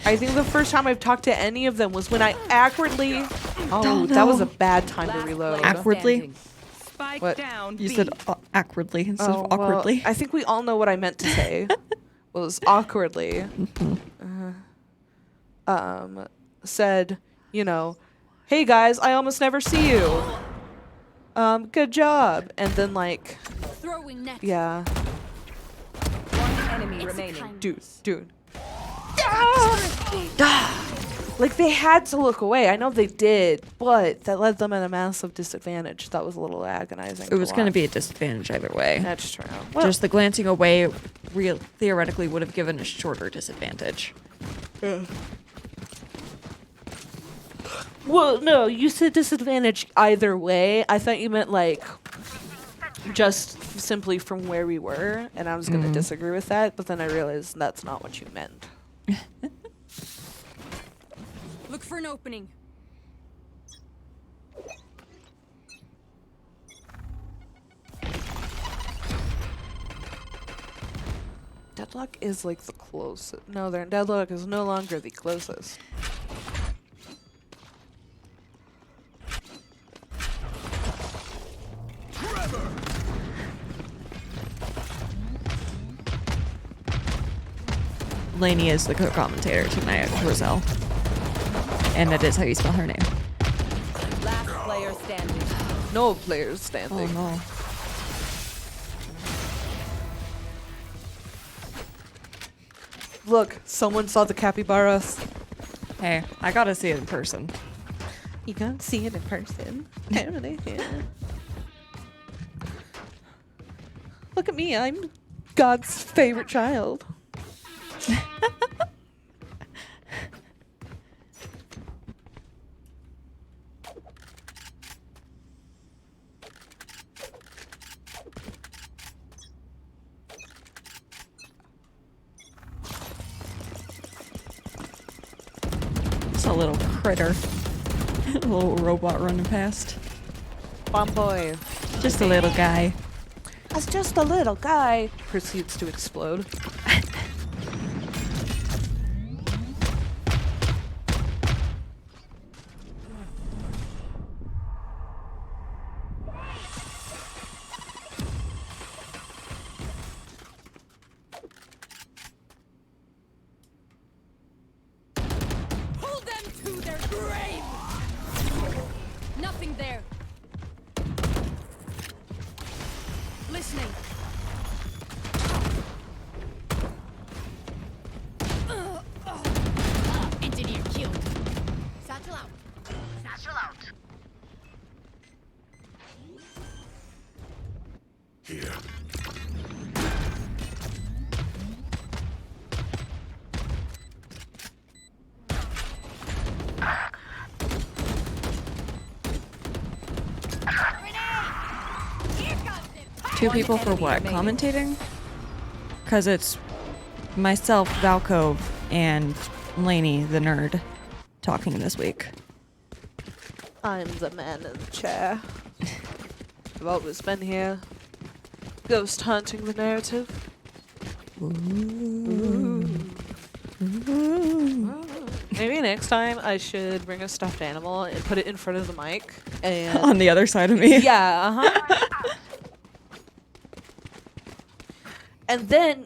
I think the first time I've talked to any of them was when I awkwardly. Oh, that was a bad time to Last reload. player Awkwardly? standing. Spike What? down. You B. said awkwardly instead Oh, of well, awkwardly. I think we all know what I meant to say. Was awkwardly. Said, you know, hey guys, I almost never see you. Good job. And then like, Throwing net. yeah, One enemy It's a remaining. kindness. dude. Like they had to look away. I know they did, but that led them at a massive disadvantage. That was a little agonizing. It was going to watch. be a disadvantage either way. That's true. Just the glancing away theoretically would have given a shorter disadvantage. Well, no, you said disadvantage either way. I thought you meant like just simply from where we were, and I was going to disagree with that, but then I realized that's not what you meant. Look for an opening. Deadlock is like the closest. No, Deadlock is no longer the closest. Lainey is the co-commentator tonight at Roselle. And that is how you spell her name. Last player standing. No players standing. no. Look, someone saw the capybaras. Hey, I gotta see it in person. You can't see it in person. Look at me, I'm God's favorite child. It's a little critter. A little robot running past. Bomb boy. Just a little guy. That's just a little guy. Proceeds to explode. Two people for enemy what? remaining. Commentating? Because it's myself, Valcove, and Lainey, the nerd, talking this week. I'm the man in the chair. I've always been here. Ghost hunting the narrative. Maybe next time I should bring a stuffed animal and put it in front of the mic. And On the other side of me. yeah, uh-huh. And then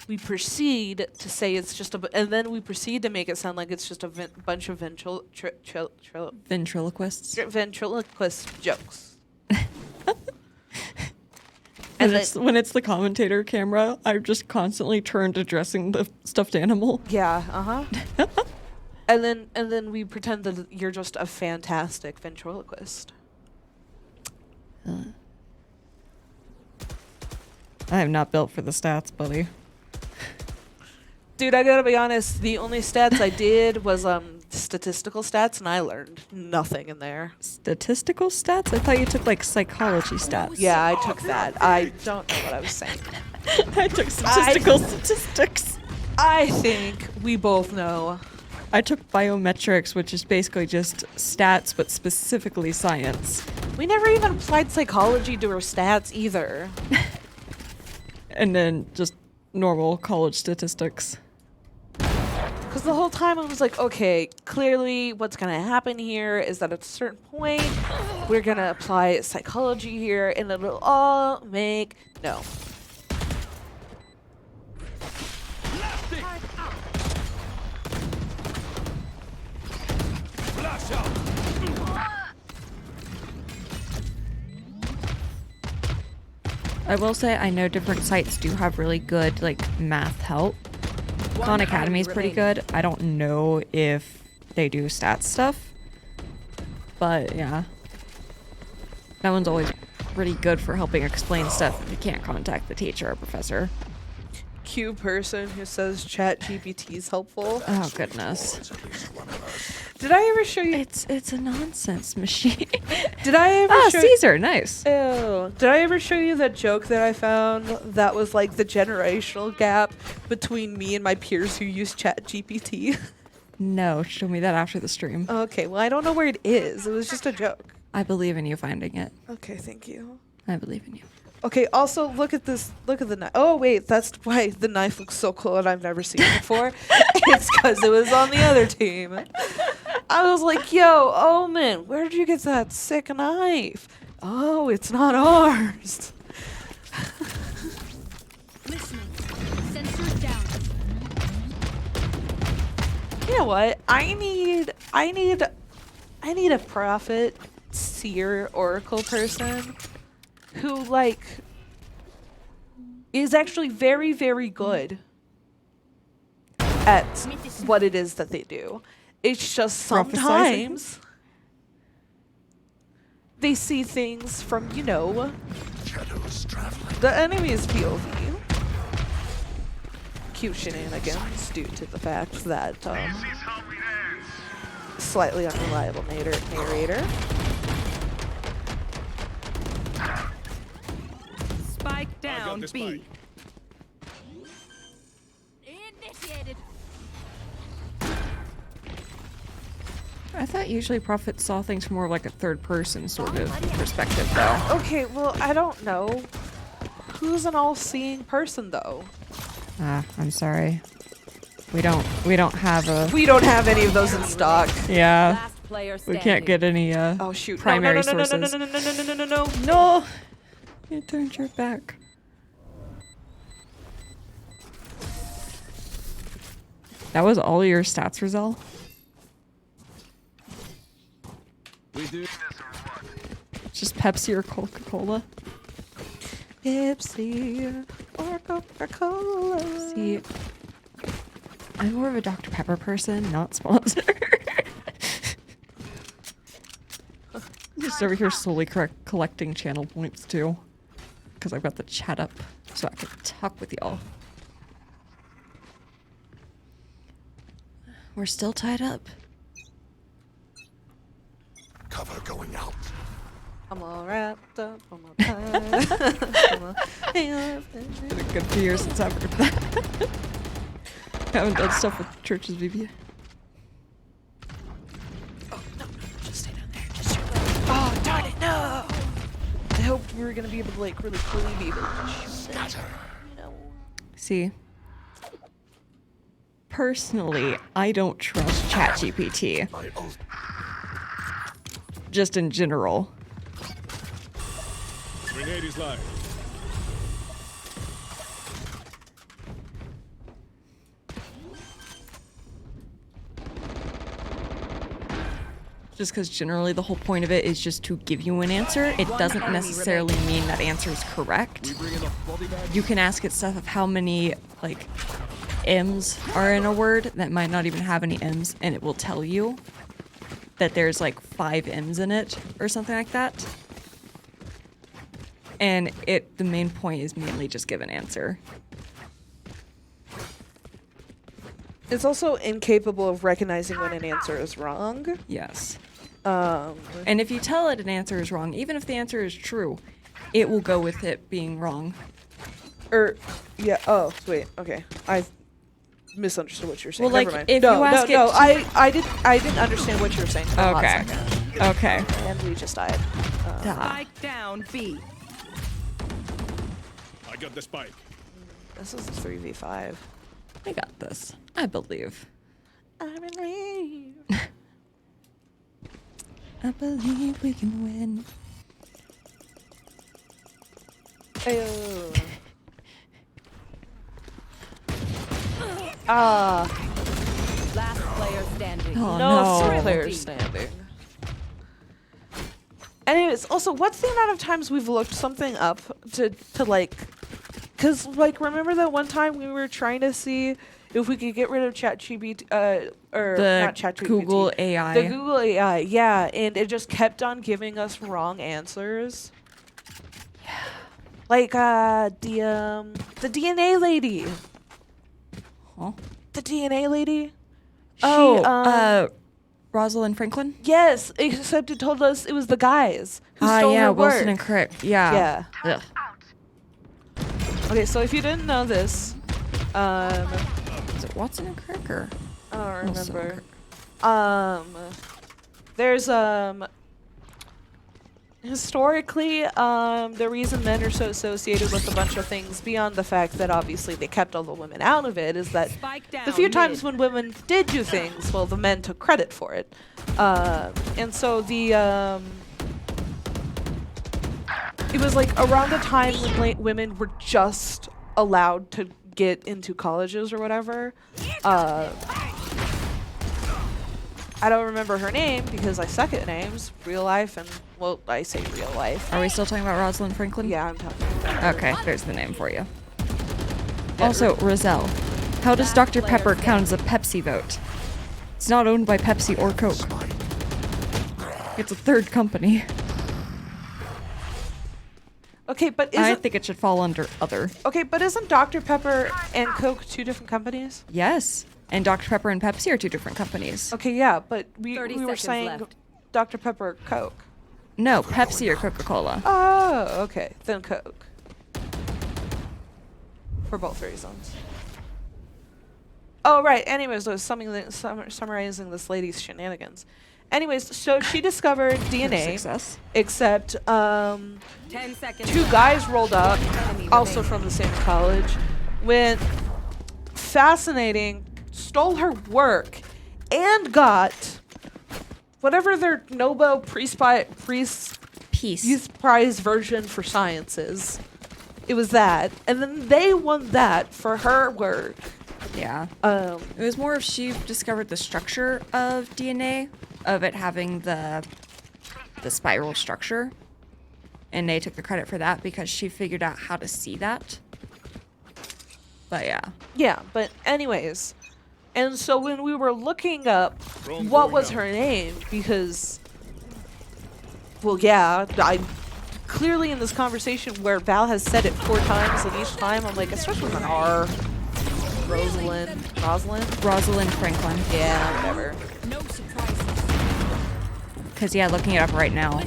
we proceed to say it's just and then we proceed to make it sound like it's just a bunch of Ventriloquists. ventriloquist jokes. And then- when it's the commentator camera, I just constantly turn addressing the stuffed animal. Yeah, uh-huh. and then we pretend that you're just a fantastic ventriloquist. I am not built for the stats, buddy. Dude, I gotta be honest, the only stats I did was statistical stats, and I learned nothing in there. Statistical stats? I thought you took like psychology stats. Yeah, I took that. I don't know what I was saying. I took statistical statistics. I think we both know. I took biometrics, which is basically just stats, but specifically science. We never even applied psychology to our stats either. And then just normal college statistics. Because the whole time I was like, okay, clearly what's going to happen here is that at a certain point, we're going to apply psychology here, and it'll all make... No. Flash out! I will say I know different sites do have really good like math help. Khan Academy is pretty good. I don't know if they do stats stuff, but yeah, that one's always pretty good for helping explain stuff if you can't contact the teacher or professor. Q person who says chat GPT is helpful. Oh goodness, Did I ever show you... it's a nonsense machine. Did I ever Ah, show Caesar, nice. Ew. Did I ever show you that joke that I found that was like the generational gap between me and my peers who use chat GPT? No, show me that after the stream. Okay, well, I don't know where it is. It was just a joke. I believe in you finding it. Okay, thank you. I believe in you. Okay, also, look at this. Look at the knife. Oh, wait, that's why the knife looks so cool and I've never seen it before. It's because it was on the other team. I was like, yo, Omen, where did you get that sick knife? Oh, it's not ours. Listening. Sensors down. You know what? I need a prophet, seer, oracle person who like is actually very, very good at what it is that they do. It's just Prophesizing? sometimes they see things from, you know, the enemy's POV. Cute shenanigans due to the fact that slightly unreliable narrator. Spike I got down this B. Initiated. I thought usually prophets saw things from more of like a third person sort of perspective though. Okay, well, I don't know. Who's an all-seeing person, though? Ah, I'm sorry. We don't have a We don't have any of those in stock. yeah. Last player We standing. can't get any Oh shoot! primary no, no, no, sources. no, no, no, no, no, no, no, no. No. You turned your back. That was all your stats, Rizal? We do. Just Pepsi or Coca-Cola? Pepsi or Coca-Cola. See, I'm more of a Dr. Pepper person, not sponsored. Just over here slowly collecting channel points too. Because I've got the chat up so I can talk with y'all. We're still tied up. Cover going out. I'm all wrapped up on my pie. It's been a good few years since I've heard that. I haven't done stuff with Church's BB. Just stay down there. Just shoot them. Oh, darn it, no! I hoped we were gonna be able to like really quickly be able to shoot them. No. See, personally, I don't trust ChatGPT. Just in general. Grenade is live. Just because generally the whole point of it is just to give you an answer. It doesn't necessarily mean that answer is correct. You can ask it stuff of how many, like, M's are in a word that might not even have any M's, and it will tell you that there's like 5 M's in it or something like that. And the main point is mainly just give an answer. It's also incapable of recognizing when an answer is wrong. Yes. And if you tell it an answer is wrong, even if the answer is true, it will go with it being wrong. Yeah. Oh, wait. Okay. I misunderstood what you were saying. Well, like, Never mind. if no, you ask no, it no. I didn't understand what you were saying. For a hot Okay. second. Okay. And we just died. Spike down B. I got the spike. This is a 3v5. I got this. I believe. I believe. I believe we can win. Ayo. Ah. Last player standing. Oh, No no. player standing. Anyways, also, what's the amount of times we've looked something up to like, cause like remember that one time we were trying to see if we could get rid of ChatGPT, or The not ChatGPT, Google AI. the Google AI, yeah, and it just kept on giving us wrong answers. Yeah. Like the DNA lady. Huh? The DNA lady. Rosalind Franklin? Yes, except it told us it was the guys who stole yeah, her Wilson work. and Crick. Yeah. Yeah. Ugh. Okay, so if you didn't know this, Is it Watson and Crick or? I don't Wilson and remember. There's historically, the reason men are so associated with a bunch of things beyond the fact that obviously they kept all the women out of it is that Spike down the few mid. times when women did do things, well, the men took credit for it. And so it was like around the time when women were just allowed to get into colleges or whatever. I don't remember her name because I suck at names, real life, and, well, I say real life. Are we still talking about Rosalind Franklin? Yeah, I'm talking about Okay, there's the name for you. Also, Roselle. How does Dr. Pepper count as a Pepsi vote? It's not owned by Pepsi or Coke. It's a third company. Okay, but I isn't think it should fall under other. okay, but isn't Dr. Pepper and Coke 2 different companies? Yes. And Dr. Pepper and Pepsi are 2 different companies. Okay, yeah, but we 30 were seconds saying left. Dr. Pepper, Coke. No, Pepsi or Coca-Cola. Oh, okay, then Coke. For both reasons. Oh, right. Anyways, I was summarizing this lady's shenanigans. Anyways, so she discovered DNA, Success. except 10 seconds. 2 guys rolled up, Enemy also remaining. from the same college, went fascinating, stole her work, and got whatever their Nobel Peace Peace. Prize version for science is. It was that, and then they won that for her work. Yeah. It was more of she discovered the structure of DNA, of it having the spiral structure. And they took the credit for that because she figured out how to see that. But yeah. Yeah, but anyways, and so when we were looking up Drone what going was out. her name, because, well, yeah, I clearly in this conversation where Val has said it 4 times, and each time I'm like, it starts with an R. Rosalind. Rosalind Franklin. Yeah, whatever. No surprises. Because, yeah, looking it up right now.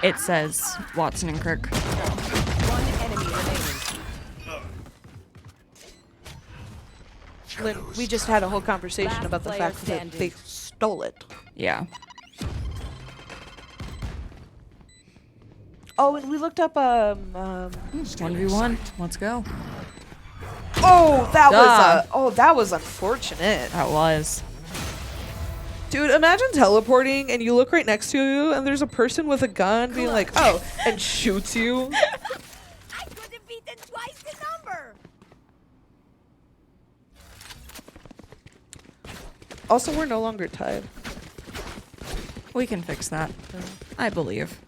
It says Watson and Crick. One enemy remaining. Lynn, we just had a whole conversation Last about the player fact that standing. they stole it. Yeah. Oh, and we looked up 1v1. Let's go. Oh, that Duh. that was unfortunate. That was. Dude, imagine teleporting and you look right next to you and there's a person with a gun being like, "Oh," and shoots you. I could have beaten twice the number. Also, we're no longer tied. We can fix that. I believe.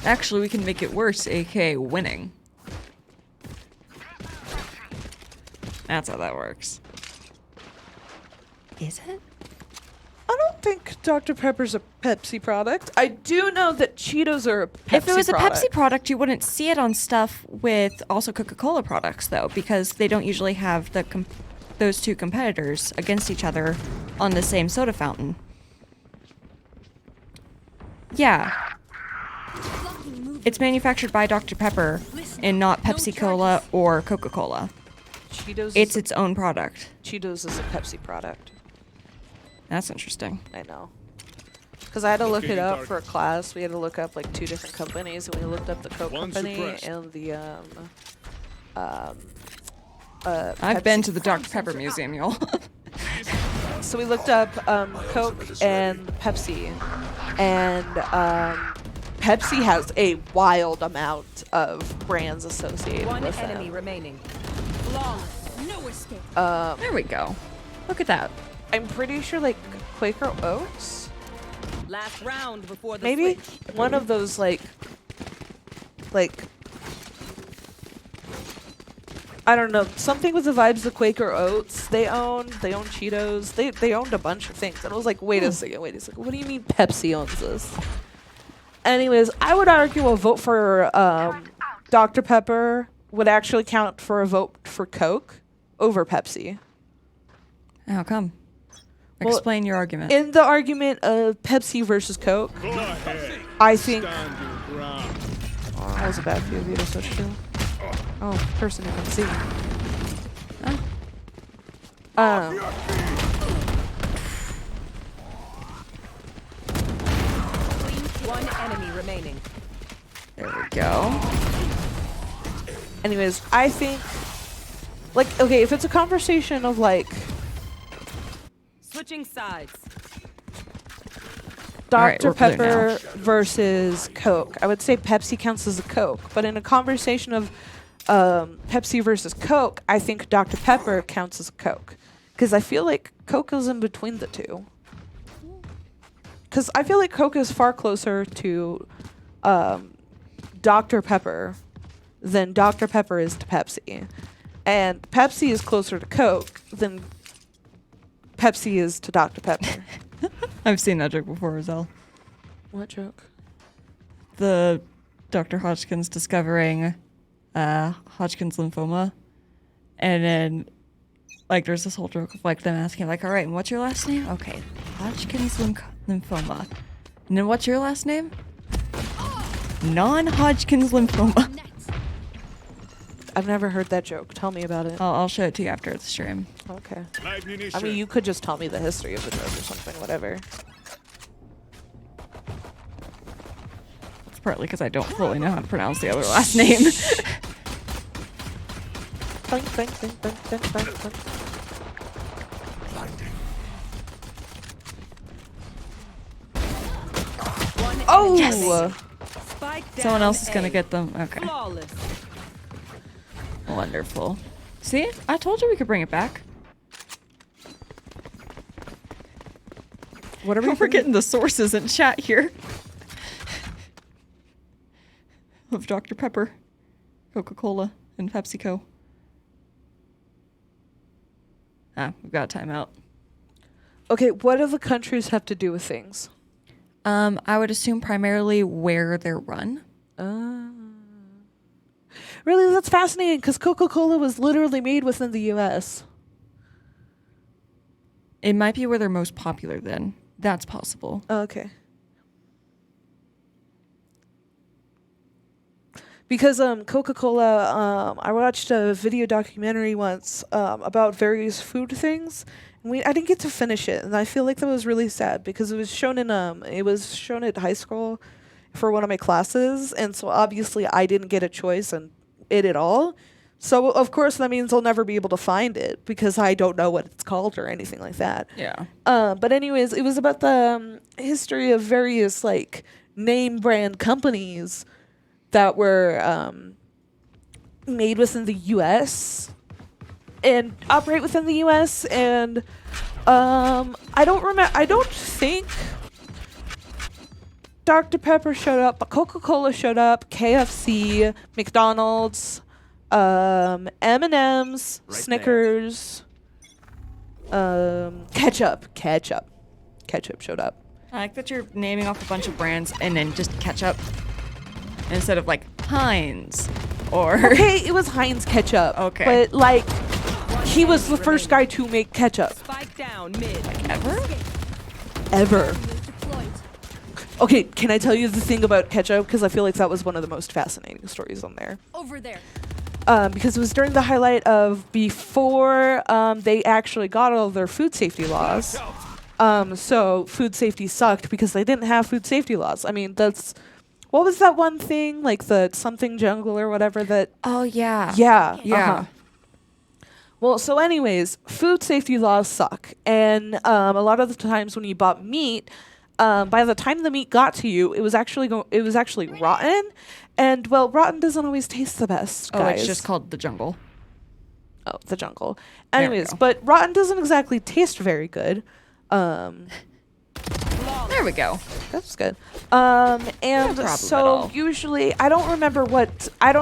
Actually, we can make it worse, aka winning. That's how that works. Is it? I don't think Dr. Pepper's a Pepsi product. I do know that Cheetos are a Pepsi If it was product. a Pepsi product, you wouldn't see it on stuff with also Coca-Cola products, though, because they don't usually have those two competitors against each other on the same soda fountain. Yeah. It's manufactured by Dr. Pepper and not Pepsi Cola or Coca-Cola. Cheetos It's is its own product. Cheetos is a Pepsi product. That's interesting. I know. Because I had to look it Locating up target. for a class. We had to look up like 2 different companies, and we looked up the Coke One company suppressed. and the I've been Pepsi. to the Dr. Pepper Museum, y'all. So we looked up Coke and Pepsi, and Pepsi has a wild amount of brands associated One with enemy them. remaining. Flawless. No escape. There we go. Look at that. I'm pretty sure like Quaker Oats, Last round before the maybe switch. one of those like I don't know, something with the vibes of Quaker Oats. They own Cheetos. They owned a bunch of things, and I was like, wait a second. What do you mean Pepsi owns this? Anyways, I would argue a vote for Dr. Pepper would actually count for a vote for Coke over Pepsi. How come? Well, Explain your argument. In the argument of Pepsi versus Coke, Go ahead. I think Stand your ground. that was a bad POV to switch to. Oh, person who can see. One enemy remaining. There we go. Anyways, I think, like, okay, if it's a conversation of like Switching sides. All right, Dr. we're blue Pepper now. versus Coke, I would say Pepsi counts as a Coke. But in a conversation of Pepsi versus Coke, I think Dr. Pepper counts as a Coke. Because I feel like Coke is in between the two. Because I feel like Coke is far closer to Dr. Pepper than Dr. Pepper is to Pepsi. And Pepsi is closer to Coke than Pepsi is to Dr. Pepper. I've seen that joke before, Roselle. What joke? The Dr. Hodgkin's discovering Hodgkin's lymphoma. And then, like, there's this whole joke of, like, them asking, like, all right, and what's your last name? Okay, Hodgkin's lymphoma. And then what's your last name? Non-Hodgkin's lymphoma. Net. I've never heard that joke. Tell me about it. I'll show it to you after the stream. Okay. Live munition. I mean, you could just tell me the history of the joke or something, whatever. It's partly because I don't fully know how to pronounce the other last name. Boink, boink, boink, boink, boink, boink, boink. One Oh! enemy. Spike Someone down else is gonna A. get them. Okay. Flawless. Wonderful. See? I told you we could bring it back. What are we We're forgetting the sources in chat here. Of Dr. Pepper, Coca-Cola, and PepsiCo. Ah, we've got a timeout. Okay, what do the countries have to do with things? I would assume primarily where they're run. Really, that's fascinating because Coca-Cola was literally made within the U.S. It might be where they're most popular then. That's possible. Oh, okay. Because Coca-Cola, I watched a video documentary once about various food things, and I didn't get to finish it, and I feel like that was really sad because it was shown at high school for one of my classes, and so obviously I didn't get a choice in it at all. So of course that means I'll never be able to find it because I don't know what it's called or anything like that. Yeah. But anyways, it was about the history of various like name brand companies that were made within the U.S. and operate within the U.S. And I don't think Dr. Pepper showed up, but Coca-Cola showed up, KFC, McDonald's, M&M's, Right Snickers, ketchup showed up. I like that you're naming off a bunch of brands and then just ketchup instead of like Heinz or. Okay, it was Heinz ketchup. Okay. But like, he was the first guy to make ketchup Spike down mid. Ever? ever. Deployed. Okay, can I tell you the thing about ketchup? Because I feel like that was one of the most fascinating stories on there. Over there. Because it was during the highlight of before they actually got all their food safety laws. So food safety sucked because they didn't have food safety laws. I mean, what was that one thing? Like the something jungle or whatever that... Oh yeah. Yeah. Yeah. Uh-huh. Well, so anyways, food safety laws suck. And a lot of the times when you bought meat, by the time the meat got to you, it was actually rotten. And well, rotten doesn't always taste the best, Oh, guys. it's just called the jungle. Oh, the jungle. There we Anyways, go. but rotten doesn't exactly taste very good. There we go. That's good. No And problem at so all. usually, I don't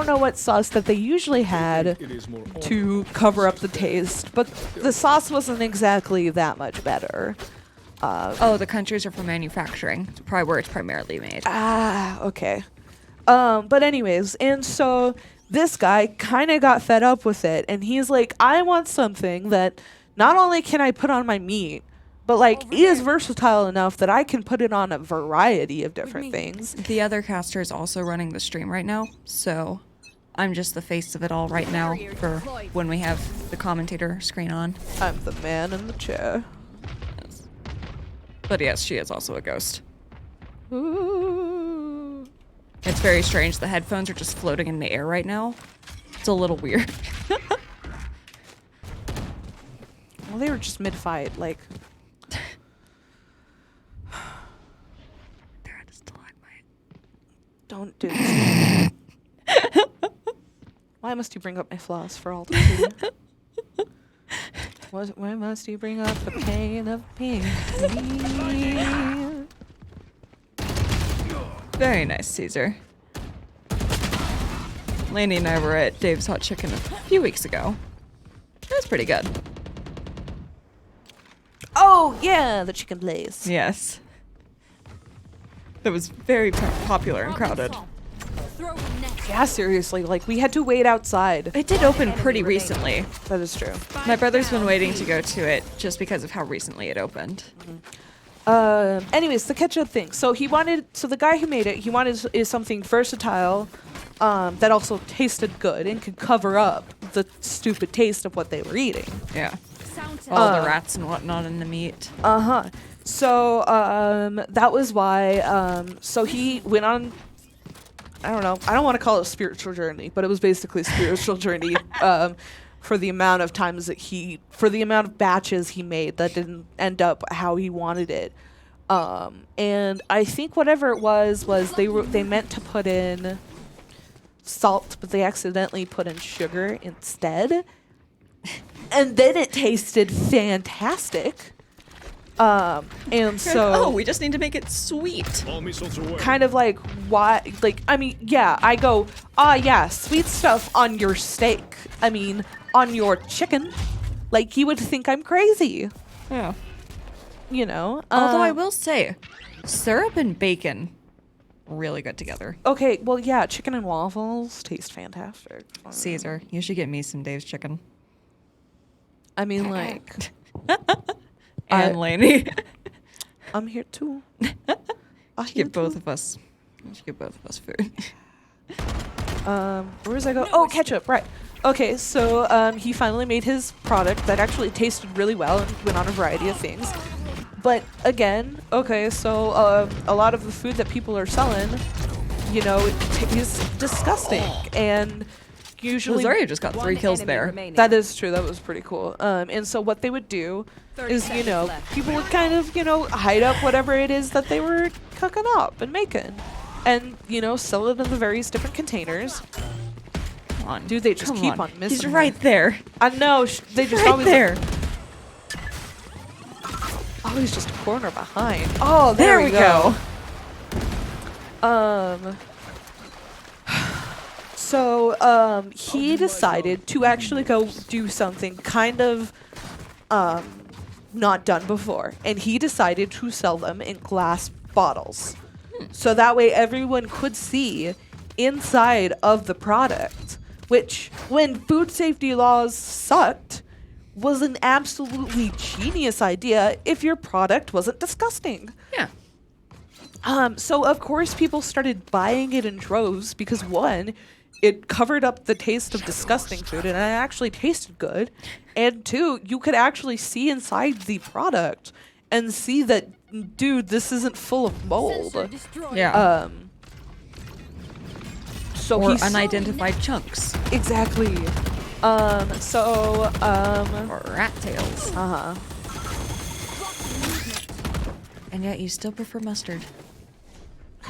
know what sauce that they usually had It is more to cover up the taste, but the sauce wasn't exactly that much better. Oh, the countries are for manufacturing. It's probably where it's primarily made. Ah, okay. But anyways, and so this guy kind of got fed up with it, and he's like, I want something that not only can I put on my meat, but like is versatile enough that I can put it on a variety of different things. The other caster is also running the stream right now, so I'm just the face of it all right now for when we have the commentator screen on. I'm the man in the chair. But yes, she is also a ghost. Ooh. It's very strange. The headphones are just floating in the air right now. It's a little weird. Well, they were just mid-fight, like. They're at a stalagmite. Don't do this. Why must you bring up my flaws for all to see? Why must you bring up the pain of being me? Very nice, Caesar. Laney and I were at Dave's Hot Chicken a few weeks ago. It was pretty good. Oh, yeah, the chicken place. Yes. It was very popular and crowded. Throw him next. Yeah, seriously, like, we had to wait outside. It did open pretty recently. That is true. My brother's been waiting to go to it just because of how recently it opened. Anyways, the ketchup thing. So the guy who made it, he wanted is something versatile, that also tasted good and could cover up the stupid taste of what they were eating. Yeah. Sound All the rats and whatnot in the meat. Uh-huh. So, that was why, so he went on, I don't know, I don't want to call it a spiritual journey, but it was basically a spiritual journey, for the amount of times that for the amount of batches he made that didn't end up how he wanted it. And I think whatever it was they meant to put in salt, but they accidentally put in sugar instead. And then it tasted fantastic. And so Oh, we just need to make it sweet. all missiles away. kind of like why, like, I mean, yeah, I go, yeah, sweet stuff on your steak. I mean, on your chicken. Like, you would think I'm crazy, Yeah. you know? Although I will say, syrup and bacon, really good together. Okay, well, yeah, chicken and waffles taste fantastic. Caesar, you should get me some Dave's chicken. I mean, like, And Laney. I'm here too. I should get both of us. I should get both of us food. Where was I go? Oh, ketchup, right. Okay, so he finally made his product that actually tasted really well and went on a variety of things. But again, okay, so a lot of the food that people are selling, you know, is disgusting. And usually... Rosario just got 3 One kills enemy there. remaining. That is true. That was pretty cool. And so what they would do 30 is, you seconds know, left. people would kind of, you know, hide up whatever it is that they were cooking up and making. And, you know, sell it in the various different containers. Come on. Dude, they just Come keep on. on missing He's her. right there. I know. They just Right always... there. Oh, he's just a corner behind. Oh, There there we go. So, he decided to actually go do something kind of, not done before. And he decided to sell them in glass bottles. So that way everyone could see inside of the product. Which, when food safety laws sucked, was an absolutely genius idea if your product wasn't disgusting. Yeah. So of course people started buying it in droves because one, it covered up the taste of disgusting food and it actually tasted good. And two, you could actually see inside the product and see that, dude, this isn't full of mold. Yeah. So or he's unidentified chunks. exactly. Or rat tails. And yet you still prefer mustard.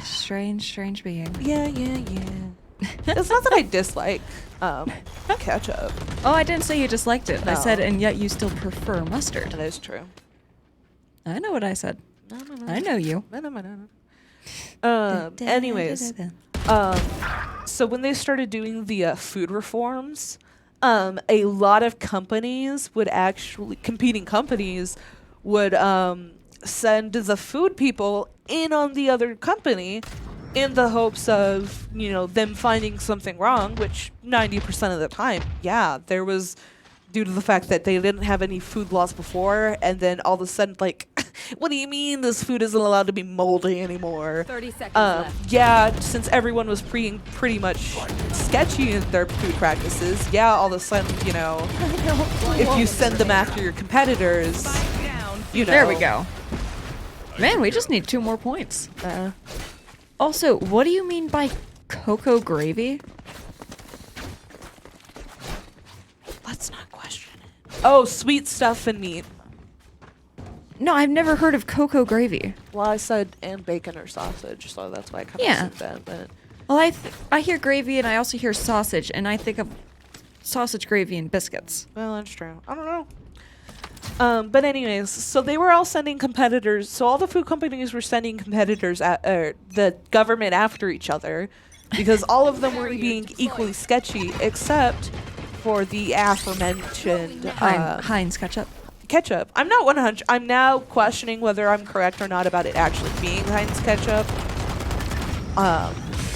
Strange, strange being. Yeah. It's not that I dislike ketchup. Oh, I didn't say you disliked it. I No. said, and yet you still prefer mustard. That is true. I know what I said. I know you. Anyways, so when they started doing the food reforms, a lot of companies would actually, competing companies would send the food people in on the other company in the hopes of, you know, them finding something wrong, which 90% of the time, yeah, there was due to the fact that they didn't have any food laws before, and then all of a sudden, like, what do you mean this food isn't allowed to be moldy anymore? 30 seconds left. Yeah, since everyone was pretty much sketchy in their food practices, yeah, all of a sudden, you know, if you send them after your competitors, you know. There we go. Man, we just need 2 more points. Uh, Also, what do you mean by cocoa gravy? let's not question it. Oh, sweet stuff and meat. No, I've never heard of cocoa gravy. Well, I said and bacon or sausage, so that's why I kind of Yeah. said that. But Well, I hear gravy and I also hear sausage, and I think of sausage gravy and biscuits. well, that's true. I don't know. But anyways, so they were all sending competitors. So all the food companies were sending competitors at the government after each other, because all of them were being equally sketchy, except for the aforementioned Heinz ketchup. ketchup. I'm not 100. I'm now questioning whether I'm correct or not about it actually being Heinz ketchup.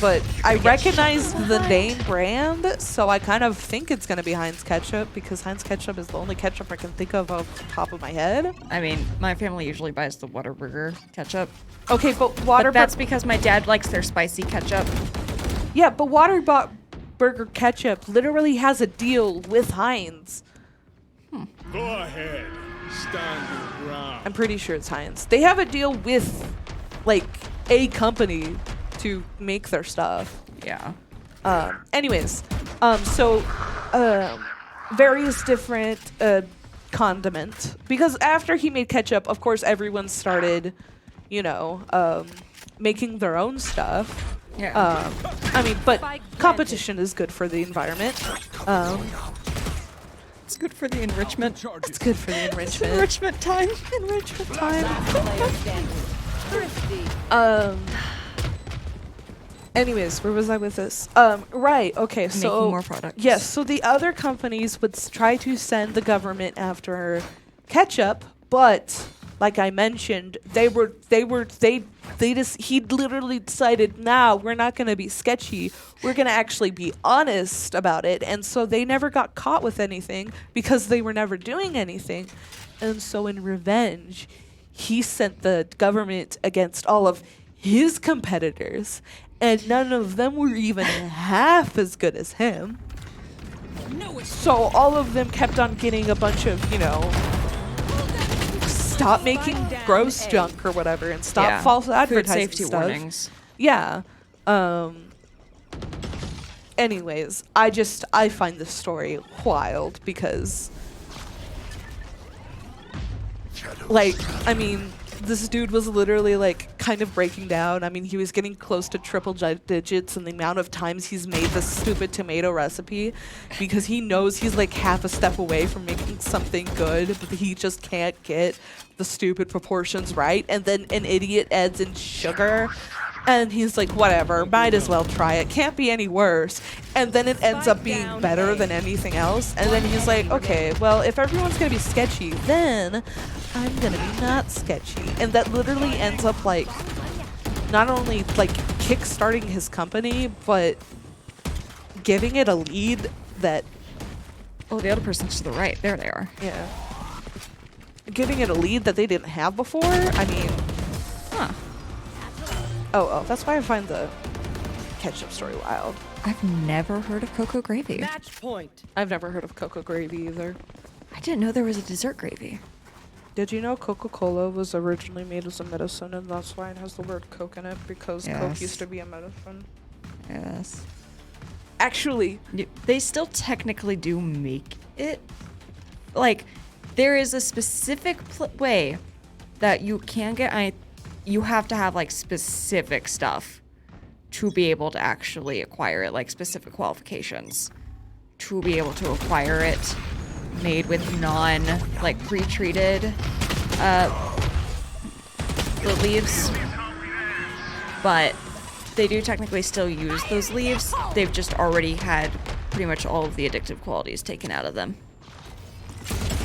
But I recognize the name brand, so I kind of think it's gonna be Heinz ketchup because Heinz ketchup is the only ketchup I can think of off the top of my head. I mean, my family usually buys the Whataburger ketchup. Okay, but But that's because my dad likes their spicy ketchup. yeah, but Burger ketchup literally has a deal with Heinz. Go ahead. Stand your ground. I'm pretty sure it's Heinz. They have a deal with, like, a company to make their stuff. Yeah. Anyways, various different condiment. Because after he made ketchup, of course, everyone started, you know, making their own stuff. Yeah. I mean, but Spike planted. competition is good for the environment. It's good for the enrichment. It's good for the enrichment. Enrichment time. Enrichment time. Last player standing. Thrifty. Anyways, where was I with this? Right. Okay. So Making more products. Yes. So the other companies would try to send the government after ketchup, but like I mentioned, he literally decided, nah, we're not going to be sketchy. We're going to actually be honest about it. And so they never got caught with anything because they were never doing anything. And so in revenge, he sent the government against all of his competitors and none of them were even half as good as him. So all of them kept on getting a bunch of, you know, stop making gross junk or whatever, and stop false Food advertising safety stuff. warnings. Yeah. Anyways, I find this story wild because, like, I mean, this dude was literally, like, kind of breaking down. I mean, he was getting close to triple digits in the amount of times he's made this stupid tomato recipe because he knows he's, like, half a step away from making something good, but he just can't get the stupid proportions right. And then an idiot adds in sugar, and he's like, whatever, might as well try it. Can't be any worse. And then it ends up being better than anything else. And then he's like, okay, well, if everyone's going to be sketchy, then I'm going to be not sketchy. And that literally ends up, like, not only, like, kickstarting his company, but giving it a lead that... Oh, the other person's to the right. There they are. Yeah. Giving it a lead that they didn't have before? I mean... Huh. Oh, that's why I find the ketchup story wild. I've never heard of cocoa gravy. Match point. I've never heard of cocoa gravy either. I didn't know there was a dessert gravy. Did you know Coca-Cola was originally made as a medicine, and that's why it has the word Coke in it, because Coke Yes. used to be a medicine? Yes. Actually, They still technically do make it. Like, there is a specific way that you can get. You have to have, like, specific stuff to be able to actually acquire it, like specific qualifications to be able to acquire it, made with like, pre-treated the leaves. But they do technically still use those leaves. They've just already had pretty much all of the addictive qualities taken out of them.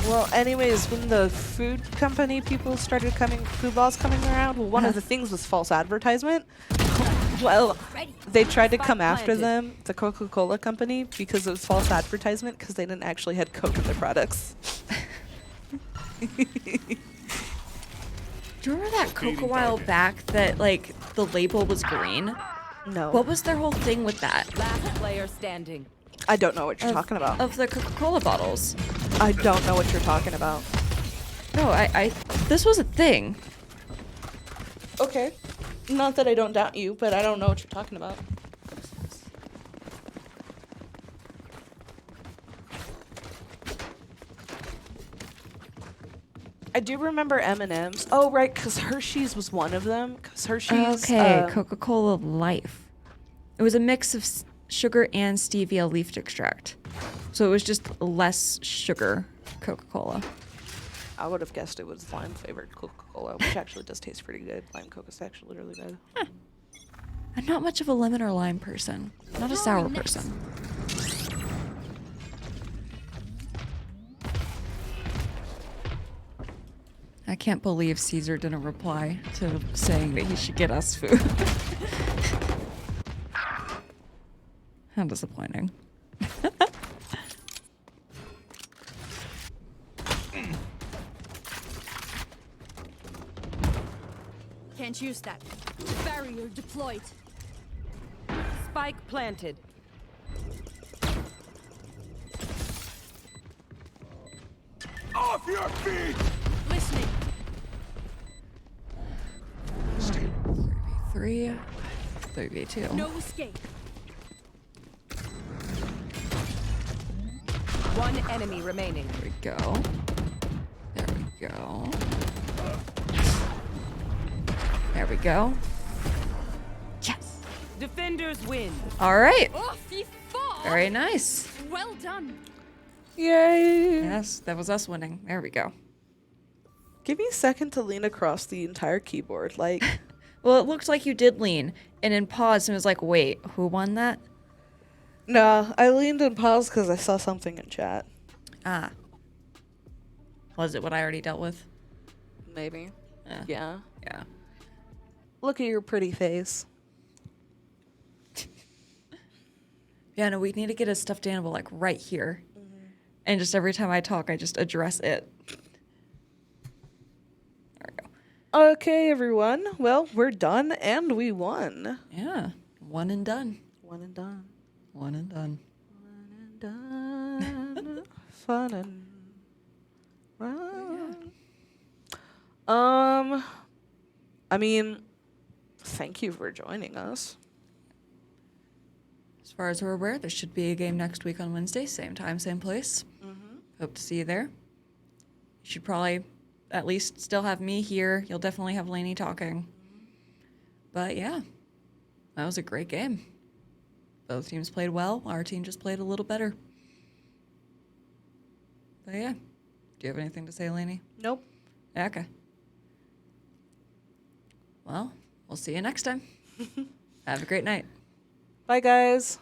well, anyways, when the food company people started food laws coming around, well, one of the things was false advertisement. Well, they tried to come after them, the Coca-Cola company, because it was false advertisement because they didn't actually had Coke in their products. Do you remember that Coke a while back that, like, the label was green? No. What was their whole thing with that? Last player standing. I don't know what you're talking about. Of the Coca-Cola bottles. I don't know what you're talking about. No, this was a thing. Okay. Not that I don't doubt you, but I don't know what you're talking about. I do remember M&M's. Oh, right, because Hershey's was one of them. Because Hershey's... Okay, Coca-Cola Life. It was a mix of sugar and stevia leaf extract. So it was just less sugar Coca-Cola. I would have guessed it was lime-flavored Coca-Cola, which actually does taste pretty good. Lime Coke is actually really good. I'm not much of a lemon or lime person. Not a sour person. I can't believe Caesar didn't reply to saying that he should get us food. How disappointing. Can't use that. Barrier deployed. Spike planted. Off your feet! Listening. 3v3, 3v2. No escape. One enemy remaining. There we go. There we go. There we go. Yes. Defenders win. All right. Oh, FIFA! Very nice. Well done. Yay! Yes, that was us winning. There we go. Give me a second to lean across the entire keyboard, like... Well, it looked like you did lean, and then paused and was like, wait, who won that? Nah, I leaned and paused because I saw something in chat. Ah. Was it what I already dealt with? Maybe. Yeah. Yeah. Look at your pretty face. Yeah, no, we need to get a stuffed animal, like, right here. And just every time I talk, I just address it. There we go. Okay, everyone. Well, we're done, and we won. Yeah. One and done. One and done. One and done. One and done. Fun and run. I mean, thank you for joining us. As far as we're aware, there should be a game next week on Wednesday, same time, same place. Hope to see you there. You should probably at least still have me here. You'll definitely have Lainey talking. But yeah, that was a great game. Both teams played well. Our team just played a little better. But yeah, do you have anything to say, Lainey? Nope. Yeah, okay. Well, we'll see you next time. Have a great night. Bye, guys.